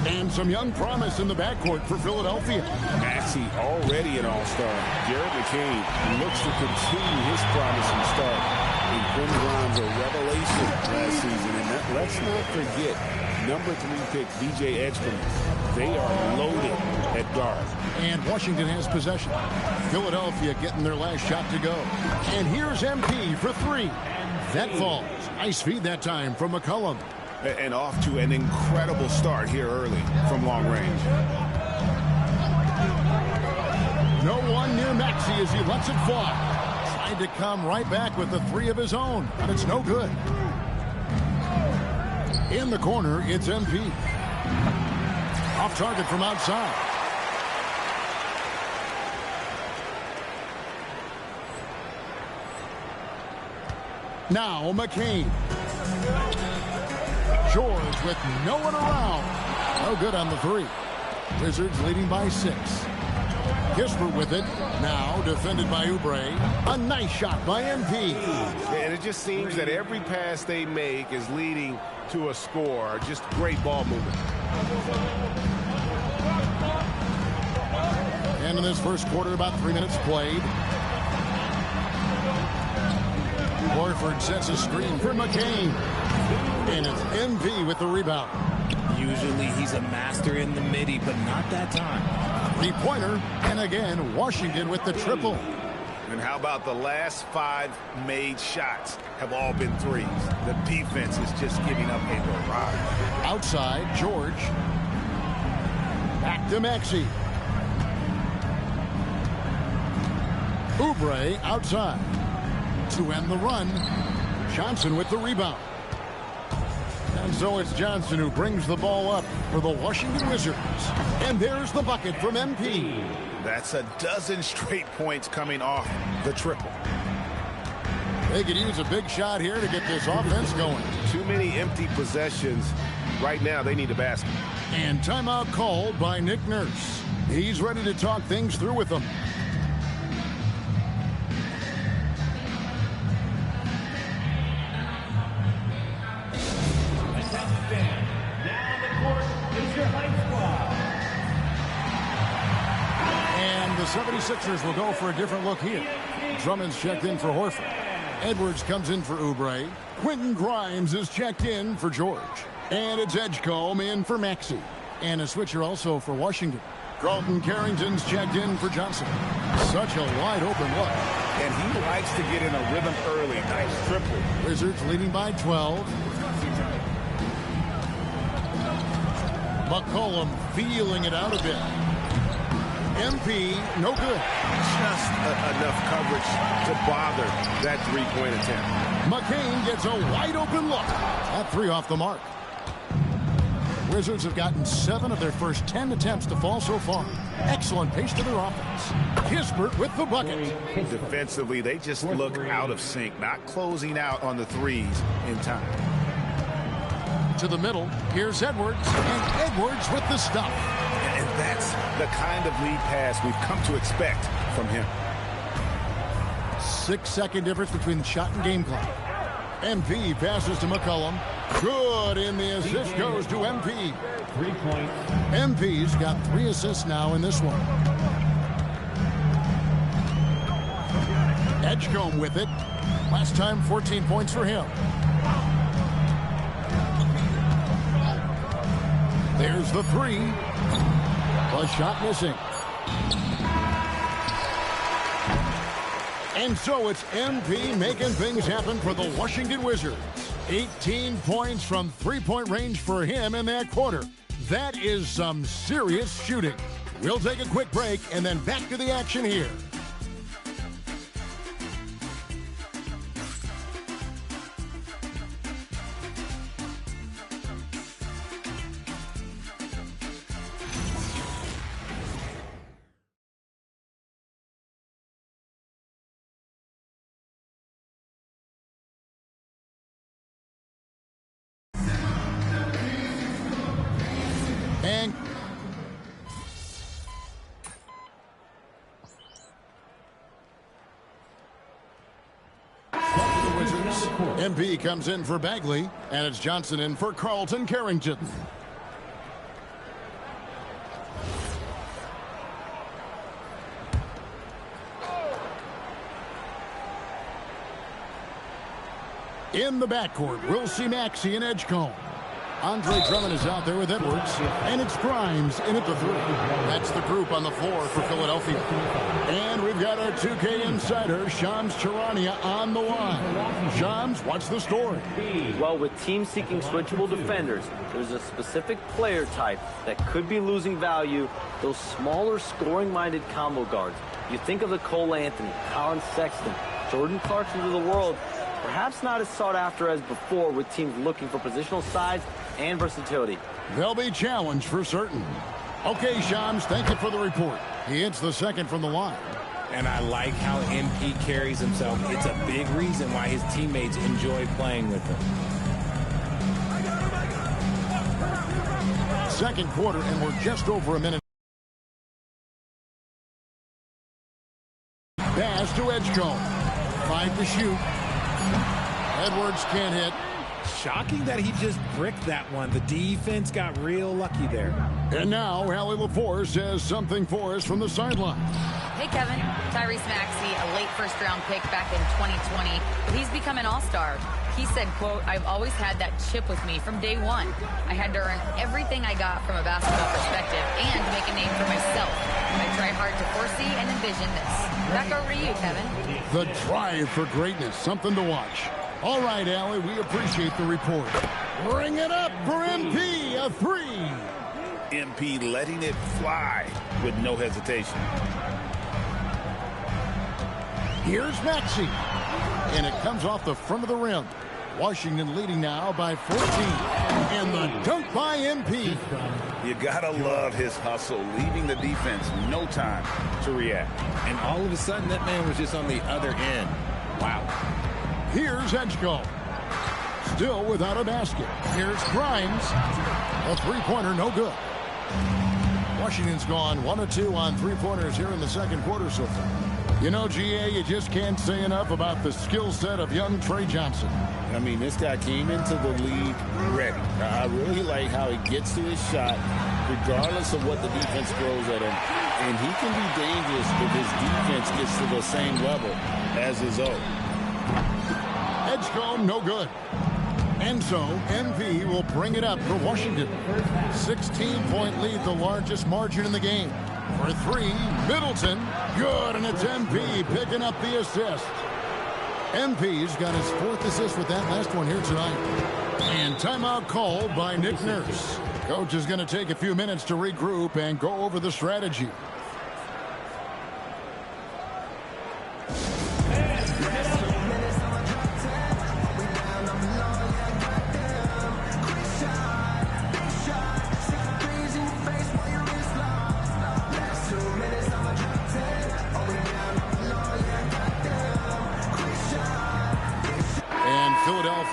And some young promise in the backcourt for Philadelphia. Maxey already an all-star. Jared McCain looks to continue his promising start. And Quinn Grimes a revelation last season. And let's not forget, number 3 pick DJ Edgecombe. They are loaded at guard. And Washington has possession. Philadelphia getting their last shot to go. And here's MP for three. That falls. Nice feed that time from McCollum. And off to an incredible start here early from long range. No one near Maxey as he lets it fly. Tried to come right back with the three of his own, but it's no good. In the corner, it's MP. Off target from outside. Now McCain. George with no one around. No good on the three. Wizards leading by 6. Kispert with it. Now defended by Oubre. A nice shot by MP. And it just seems that every pass they make is leading to a score. Just great ball movement. And in this first quarter, about 3 minutes played. Horford sets a screen for McCain. And it's MP with the rebound. Usually he's a master in the midi, but not that time. Three-pointer, and again, Washington with the triple. And how about the last 5 made shots have all been threes? The defense is just giving up a barrage. Outside, George. Back to Maxey. Oubre outside. To end the run, Johnson with the rebound. And so it's Johnson who brings the ball up for the Washington Wizards. And there's the bucket from MP. That's a dozen straight points coming off the triple. They could use a big shot here to get this offense going. Too many empty possessions. Right now, they need a basket. And timeout called by Nick Nurse. He's ready to talk things through with them. And the 76ers will go for a different look here. Drummond's checked in for Horford. Edwards comes in for Oubre. Quentin Grimes is checked in for George. And it's Edgecombe in for Maxey. And a switcher also for Washington. Carlton Carrington's checked in for Johnson. Such a wide open look. And he likes to get in a rhythm early. Nice triple. Wizards leading by 12. McCollum feeling it out a bit. MP, no good. Just enough coverage to bother that three-point attempt. McCain gets a wide open look. That three off the mark. Wizards have gotten 7 of their first 10 attempts to fall so far. Excellent pace to their offense. Kispert with the bucket. Defensively, they just look out of sync, not closing out on the threes in time. To the middle, here's Edwards, and Edwards with the stop. And that's the kind of lead pass we've come to expect from him. 6-second difference between shot and game clock. MP passes to McCollum. Good, and the assist goes to MP. 3 points. MP's got 3 assists now in this one. Edgecombe with it. Last time, 14 points for him. There's the 3. The shot missing. And so it's MP making things happen for the Washington Wizards. 18 points from three-point range for him in that quarter. That is some serious shooting. We'll take a quick break and then back to the action here. And the Wizards. MP comes in for Bagley, and it's Johnson in for Carlton Carrington. In the backcourt, we'll see Maxey and Edgecombe. Andre Drummond is out there with Edwards, and it's Grimes in at the 3. That's the group on the floor for Philadelphia. And we've got our 2K insider, Shams Charania, on the line. Shams, what's the story? Well, with teams seeking switchable defenders, there's a specific player type that could be losing value, those smaller scoring-minded combo guards. You think of the Cole Anthony, Colin Sexton, Jordan Clarkson of the world, perhaps not as sought after as before with teams looking for positional size and versatility. They'll be challenged for certain. Okay, Shams, thank you for the report. He hits the second from the line. And I like how MP carries himself. It's a big reason why his teammates enjoy playing with him. Second quarter, and we're just over a minute. Pass to Edgecombe. 5 to shoot. Edwards can't hit. Shocking that he just bricked that one. The defense got real lucky there. And now, Allie LaForce has something for us from the sideline. Hey, Kevin. Tyrese Maxey, a late first-round pick back in 2020, but he's become an all-star. He said, quote, "I've always had that chip with me from day one. I had to earn everything I got from a basketball perspective and make a name for myself. I tried hard to foresee and envision this." Back over to you, Kevin. The drive for greatness, something to watch. All right, Allie, we appreciate the report. Bring it up for MP, a 3. MP letting it fly with no hesitation. Here's Maxey, and it comes off the front of the rim. Washington leading now by 14. And the dunk by MP. You gotta love his hustle, leaving the defense no time to react. And all of a sudden, that man was just on the other end. Wow. Here's Edgecombe. Still without a basket. Here's Grimes. A three-pointer, no good. Washington's gone 1 of 2 on three-pointers here in the second quarter so far. You know, GA, you just can't say enough about the skill set of young Trey Johnson. I mean, this guy came into the league ready. I really like how he gets to his shot, regardless of what the defense throws at him. And he can be dangerous if his defense gets to the same level as his own. Edgecombe, no good. And so, MP will bring it up for Washington. 16-point lead, the largest margin in the game. For 3, Middleton, good, and it's MP picking up the assist. MP's got his 4th assist with that last one here tonight. And timeout called by Nick Nurse. Coach is going to take a few minutes to regroup and go over the strategy.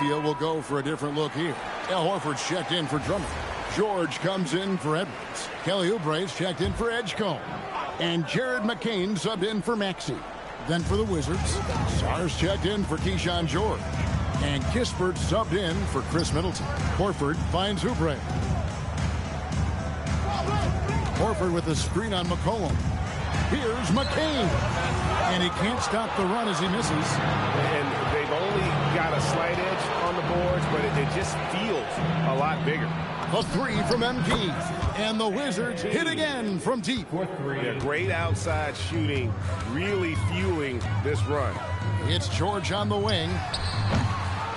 Philadelphia will go for a different look here. Al Horford's checked in for Drummond. George comes in for Edwards. Kelly Oubre's checked in for Edgecombe. And Jared McCain subbed in for Maxey. Then for the Wizards, Sar's checked in for Keyshawn George. And Kispert subbed in for Chris Middleton. Horford finds Oubre. Horford with the screen on McCollum. Here's McCain. And he can't stop the run as he misses. And they've only got a slight edge on the boards, but it just feels a lot bigger. A three from MP. And the Wizards hit again from deep. Yeah, great outside shooting, really fueling this run. It's George on the wing.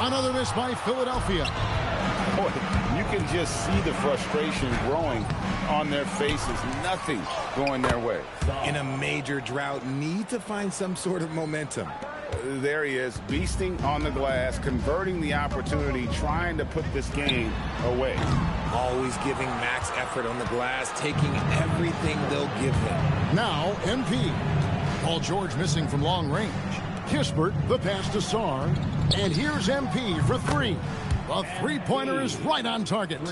Another miss by Philadelphia. Boy, you can just see the frustration growing on their faces. Nothing going their way. In a major drought, need to find some sort of momentum. There he is, beasting on the glass, converting the opportunity, trying to put this game away. Always giving max effort on the glass, taking everything they'll give him. Now, MP. Paul George missing from long range. Kispert, the pass to Sar. And here's MP for three. A three-pointer is right on target.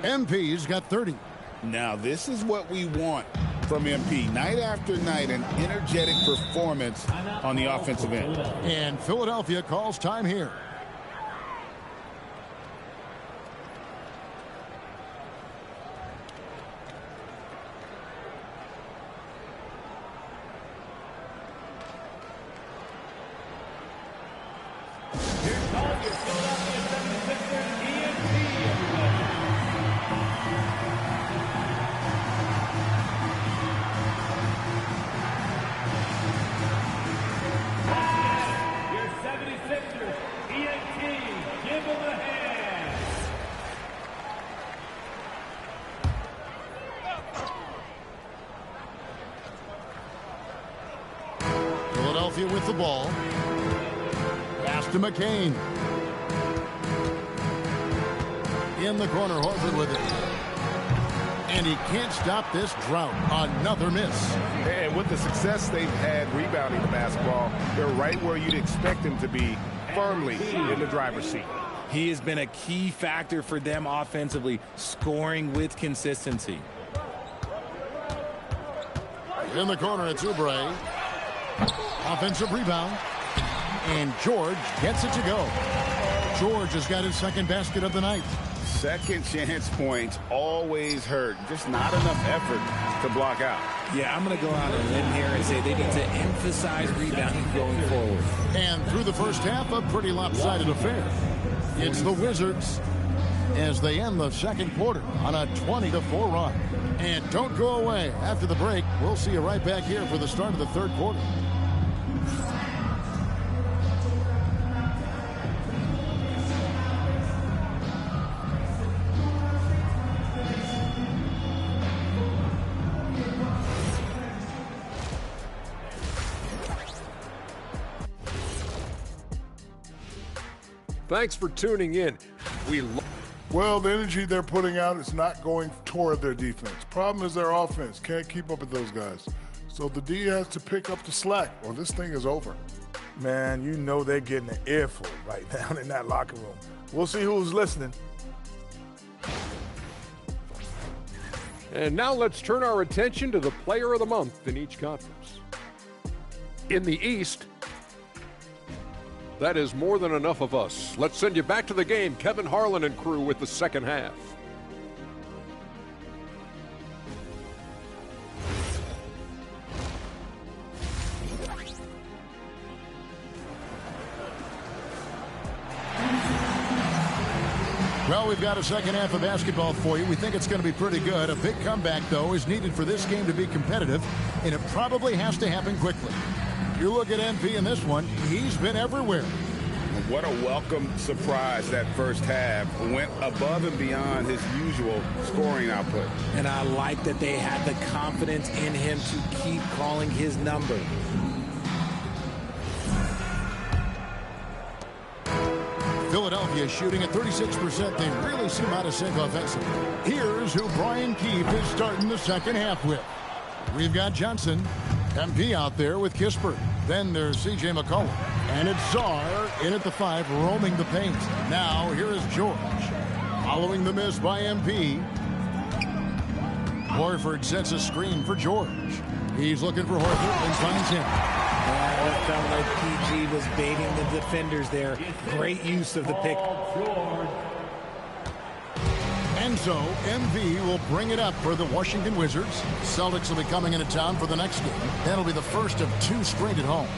MP's got 30. Now, this is what we want from MP. Night after night, an energetic performance on the offensive end. And Philadelphia calls time here. With the ball. Pass to McCain. In the corner, Horford with it. And he can't stop this drought. Another miss. And with the success they've had rebounding the basketball, they're right where you'd expect them to be, firmly in the driver's seat. He has been a key factor for them offensively, scoring with consistency. In the corner, it's Oubre. Offensive rebound. And George gets it to go. George has got his second basket of the night. Second chance points always hurt. Just not enough effort to block out. Yeah, I'm going to go out on a limb here and say they need to emphasize rebounding going forward. And through the first half, a pretty lopsided affair. It's the Wizards as they end the second quarter on a 20-4 run. And don't go away. After the break, we'll see you right back here for the start of the third quarter. Thanks for tuning in. Well, the energy they're putting out is not going toward their defense. Problem is their offense can't keep up with those guys. So the D has to pick up the slack or this thing is over. Man, you know they're getting an earful right down in that locker room. We'll see who's listening. And now let's turn our attention to the player of the month in each conference. In the East, that is more than enough of us. Let's send you back to the game. Kevin Harlan and crew with the second half. Well, we've got a second half of basketball for you. We think it's going to be pretty good. A big comeback, though, is needed for this game to be competitive, and it probably has to happen quickly. You look at MP in this one, he's been everywhere. What a welcome surprise that first half. Went above and beyond his usual scoring output. And I like that they had the confidence in him to keep calling his number. Philadelphia shooting at 36%. They really seem out of sync offensively. Here's who Brian Keefe is starting the second half with. We've got Johnson, MP out there with Kispert. Then there's C.J. McCollum. And it's Czar in at the 5, roaming the paint. Now, here is George. Following the miss by MP. Horford sets a screen for George. He's looking for Horford and finds him. Yeah, it felt like PG was baiting the defenders there. Great use of the pick. And so, MV will bring it up for the Washington Wizards. Celtics will be coming into town for the next game. That'll be the first of 2 straight at home.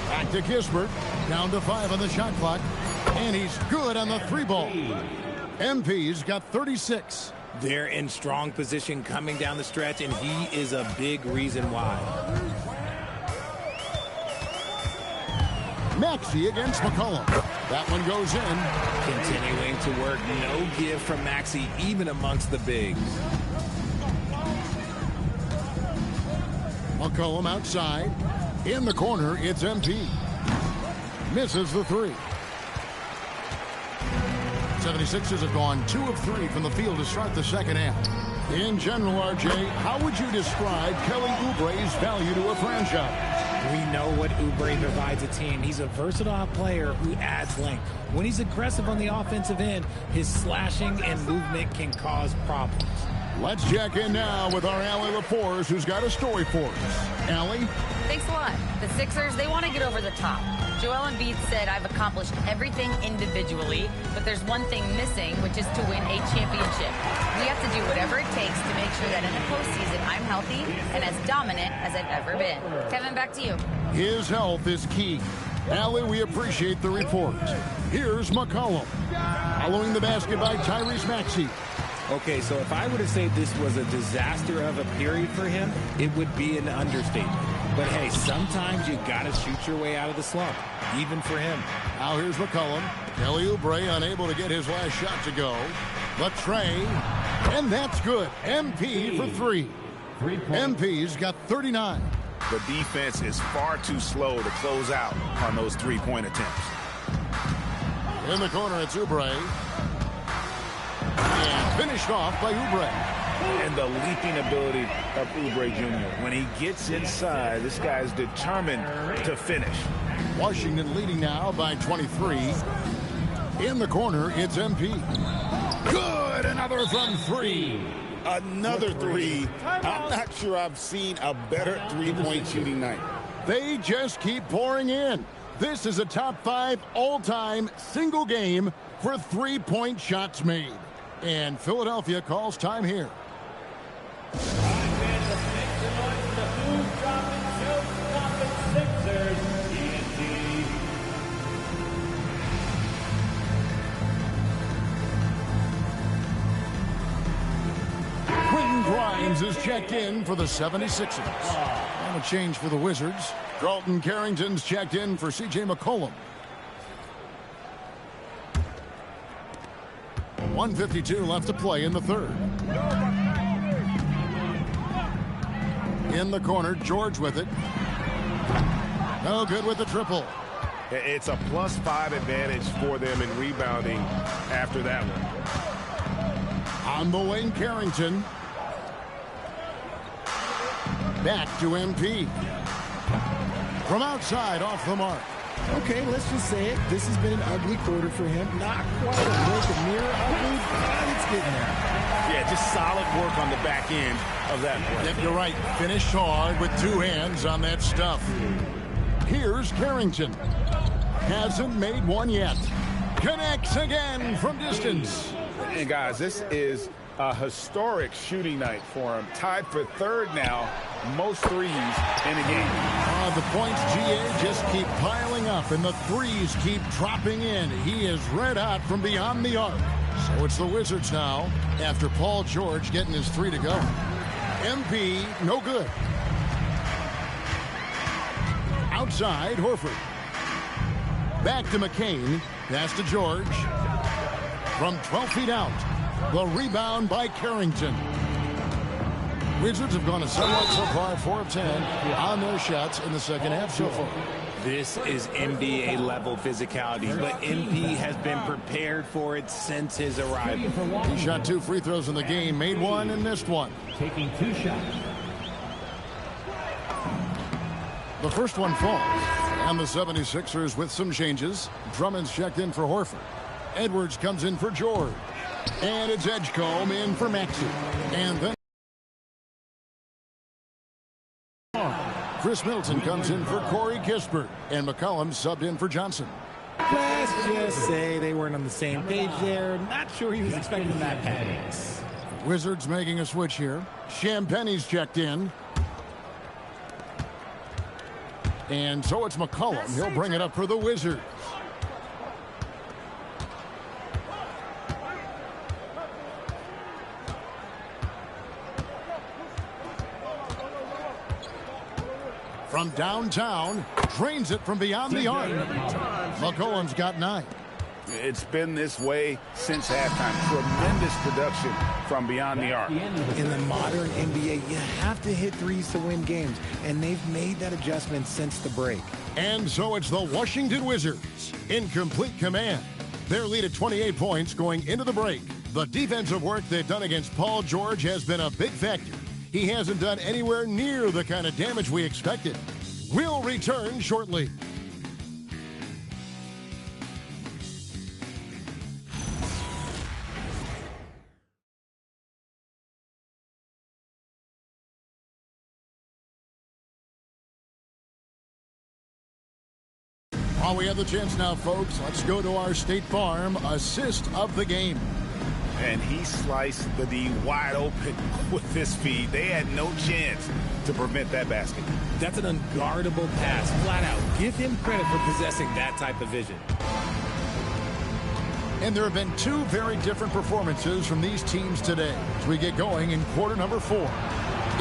Back to Kispert. Down to 5 on the shot clock. And he's good on the 3-ball. MP's got 36. They're in strong position coming down the stretch, and he is a big reason why. Maxey against McCollum. That one goes in. Continuing to work. No give from Maxey, even amongst the bigs. McCollum outside. In the corner, it's MP. Misses the 3. 76ers have gone 2 of 3 from the field to start the second half. In general, RJ, how would you describe Kelly Oubre's value to a franchise? We know what Oubre provides a team. He's a versatile player who adds length. When he's aggressive on the offensive end, his slashing and movement can cause problems. Let's check in now with our Allie LaForce, who's got a story for us. Allie? Thanks a lot. The Sixers, they want to get over the top. Joel Embiid said, I've accomplished everything individually, but there's one thing missing, which is to win a championship. We have to do whatever it takes to make sure that in the postseason I'm healthy and as dominant as I've ever been. Kevin, back to you. His health is key. Allie, we appreciate the report. Here's McCollum. Following the basket by Tyrese Maxey. Okay, so if I were to say this was a disaster of a period for him, it would be an understatement. But hey, sometimes you got to shoot your way out of the slump, even for him. Now here's McCollum. Kelly Oubre unable to get his last shot to go. Latrey, and that's good. MP for 3. MP's got 39. The defense is far too slow to close out on those 3-point attempts. In the corner, it's Oubre. And finished off by Oubre. And the leaping ability of Oubre Jr. When he gets inside, this guy's determined to finish. Washington leading now by 23. In the corner, it's MP. Good! Another from 3. Another 3. I'm not sure I've seen a better 3-point shooting night. They just keep pouring in. This is a top 5 all-time single game for 3-point shots made. And Philadelphia calls time here. Quentin Grimes is checked in for the 76ers. And a change for the Wizards. Dalton Carrington's checked in for C.J. McCollum. 1:52 left to play in the third. In the corner, George with it. No good with the triple. It's a +5 advantage for them in rebounding after that one. On the wing, Carrington. Back to MP. From outside, off the mark. Okay, let's just say it. This has been an ugly quarter for him. Not quite a look of mirror ugly, but it's getting there. Yeah, just solid work on the back end of that play. Yep, you're right. Finished hard with 2 hands on that stuff. Here's Carrington. Hasn't made one yet. Connects again from distance. And guys, this is a historic shooting night for him. Tied for 3rd now, most threes in a game. The points, GA, just keep piling up, and the threes keep dropping in. He is red hot from beyond the arc. So it's the Wizards now, after Paul George getting his 3 to go. MP, no good. Outside, Horford. Back to McCain. Pass to George. From 12 feet out. The rebound by Carrington. Wizards have gone a somewhat so far 4 of 10 on their shots in the second half so far. This is NBA level physicality, but MP has been prepared for it since his arrival. He shot 2 free throws in the game, made 1 and missed 1. Taking 2 shots. The first one falls. And the 76ers with some changes. Drummond's checked in for Horford. Edwards comes in for George. And it's Edgecombe in for Maxey. And then Chris Middleton comes in for Corey Kispert. And McCollum subbed in for Johnson. Let's just say they weren't on the same page there. Not sure he was expecting that pass. Wizards making a switch here. Champagne's checked in. And so it's McCollum. He'll bring it up for the Wizards. From downtown, drains it from beyond the arc. McCollum's got 9. It's been this way since halftime. Tremendous production from beyond the arc. In the modern NBA, you have to hit threes to win games, and they've made that adjustment since the break. And so it's the Washington Wizards in complete command. Their lead at 28 points going into the break. The defensive work they've done against Paul George has been a big factor. He hasn't done anywhere near the kind of damage we expected. We'll return shortly. While we have the chance now, folks, let's go to our State Farm assist of the game. And he sliced the D wide open with this feed. They had no chance to prevent that basket. That's an unguardable pass, flat out. Give him credit for possessing that type of vision. And there have been 2 very different performances from these teams today as we get going in quarter number 4.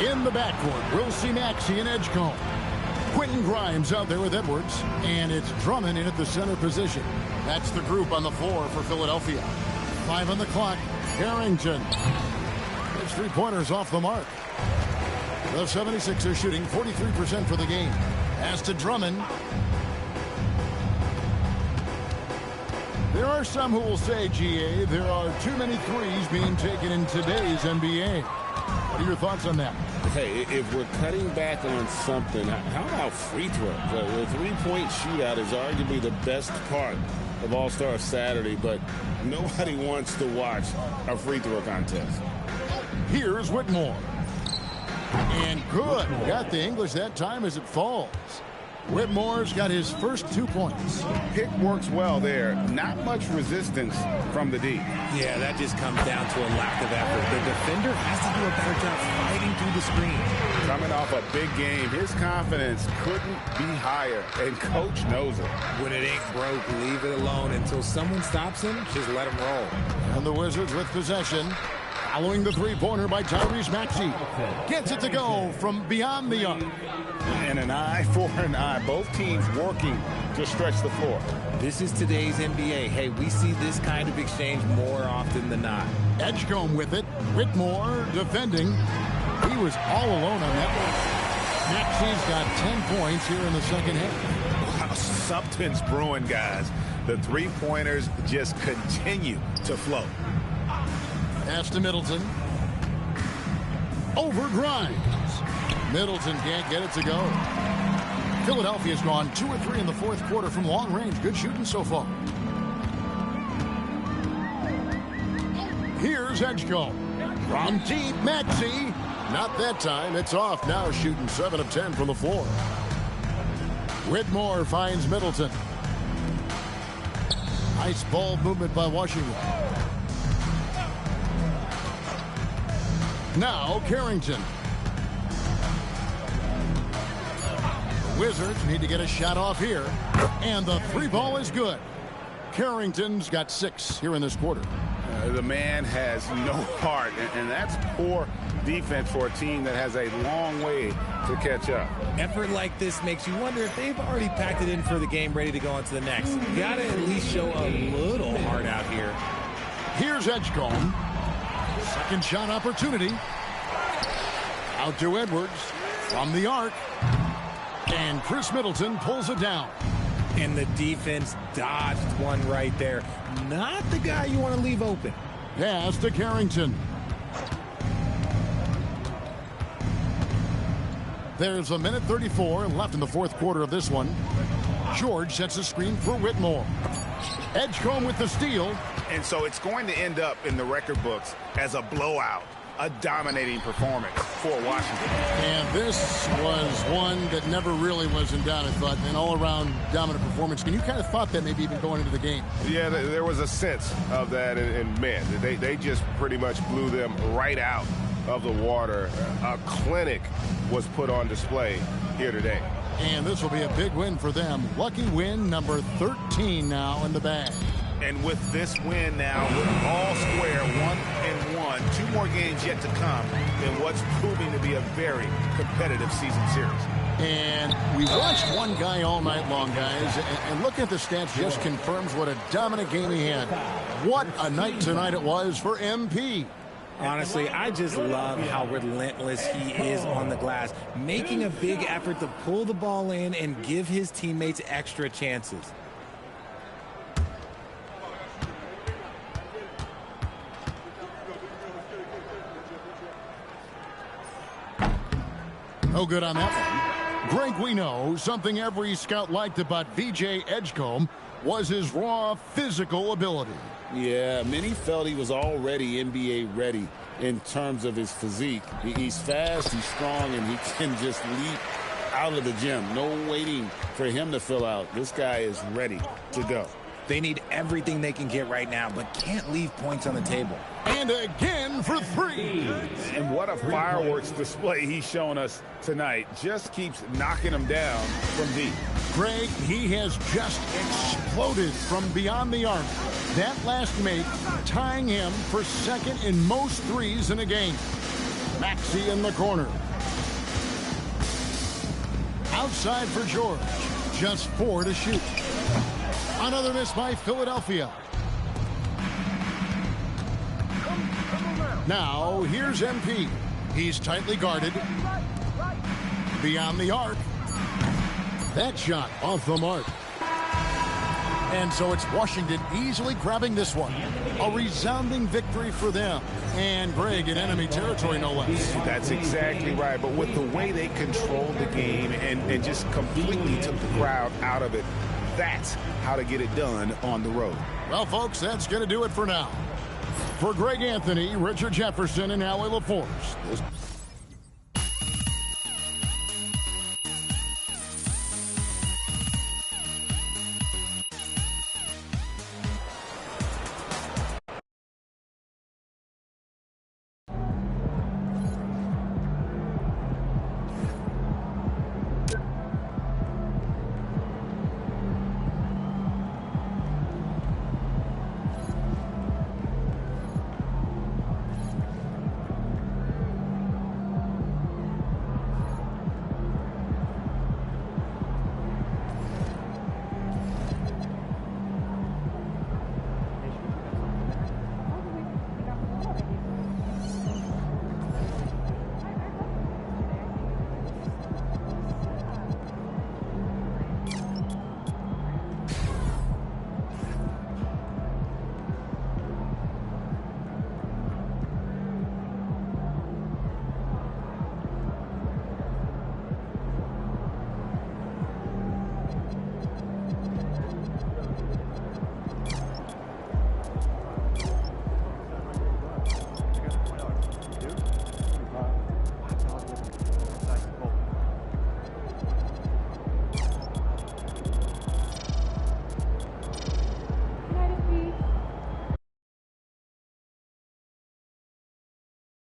In the backcourt, we'll see Maxey and Edgecombe. Quentin Grimes out there with Edwards, and it's Drummond in at the center position. That's the group on the floor for Philadelphia. 5 on the clock. Carrington. His 3-pointers off the mark. The 76ers shooting 43% for the game. As to Drummond. There are some who will say, GA, there are too many threes being taken in today's NBA. What are your thoughts on that? Hey, if we're cutting back on something, how about free throws? The three-point shootout is arguably the best part of All-Star Saturday, but nobody wants to watch a free throw contest. Here's Whitmore. And good. Got the English that time as it falls. Whitmore's got his first 2 points. Pick works well there. Not much resistance from the D. Yeah, that just comes down to a lack of effort. The defender has to do a better job fighting through the screen. Coming off a big game, his confidence couldn't be higher, and coach knows it. When it ain't broke, leave it alone until someone stops him. Just let him roll. And the Wizards with possession. Following the 3-pointer by Tyrese Maxey. Gets it to go from beyond the arc. And an eye for an eye. Both teams working to stretch the floor. This is today's NBA. Hey, we see this kind of exchange more often than not. Edgecombe with it. Whitmore defending. He was all alone on that one. Maxey's got 10 points here in the second half. Wow, something's brewing, guys. The 3-pointers just continue to flow. Pass to Middleton. Over Grimes. Middleton can't get it to go. Philadelphia's gone 2 or 3 in the fourth quarter from long range. Good shooting so far. Here's Edgecombe. From deep, Maxey. Not that time. It's off now, shooting 7 of 10 from the floor. Whitmore finds Middleton. Nice ball movement by Washington. Now Carrington. The Wizards need to get a shot off here. And the 3-ball is good. Carrington's got 6 here in this quarter. The man has no heart, and that's poor defense for a team that has a long way to catch up. Effort like this makes you wonder if they've already packed it in for the game, ready to go on to the next. You gotta at least show a little heart out here. Here's Edgecombe. Second shot opportunity. Out to Edwards from the arc. And Chris Middleton pulls it down. And the defense dodged one right there. Not the guy you want to leave open. Pass to Carrington. There's a minute 34 left in the fourth quarter of this one. George sets a screen for Whitmore. Edgecombe with the steal. And so it's going to end up in the record books as a blowout, a dominating performance for Washington. And this was one that never really was in doubt, I thought. An all-around dominant performance. And you kind of thought that maybe even going into the game. Yeah, there was a sense of that, and man, they just pretty much blew them right out of the water. A clinic was put on display here today. And this will be a big win for them. Lucky win number 13 now in the bag. And with this win now, we're all square, 1-1. 2 more games yet to come in what's proving to be a very competitive season series. And we watched one guy all night long, guys, and looking at the stats just confirms what a dominant game he had. What a night tonight it was for MP. Honestly, I just love how relentless he is on the glass, making a big effort to pull the ball in and give his teammates extra chances. No good on that one. Greg, we know something every scout liked about VJ Edgecombe was his raw physical ability. Yeah, many felt he was already NBA ready in terms of his physique. He's fast, he's strong, and he can just leap out of the gym. No waiting for him to fill out. This guy is ready to go. They need everything they can get right now, but can't leave points on the table. And again for 3. And what a fireworks display he's shown us tonight. Just keeps knocking them down from deep. Greg, he has just exploded from beyond the arc. That last make tying him for second in most threes in a game. Maxey in the corner. Outside for George. Just 4 to shoot. Another miss by Philadelphia. Now, here's MP. He's tightly guarded. Beyond the arc. That shot off the mark. And so it's Washington easily grabbing this one. A resounding victory for them. And Greg in enemy territory, no less. That's exactly right. But with the way they controlled the game and just completely took the crowd out of it, that's how to get it done on the road. Well, folks, that's going to do it for now. For Greg Anthony, Richard Jefferson, and Allie LaForce.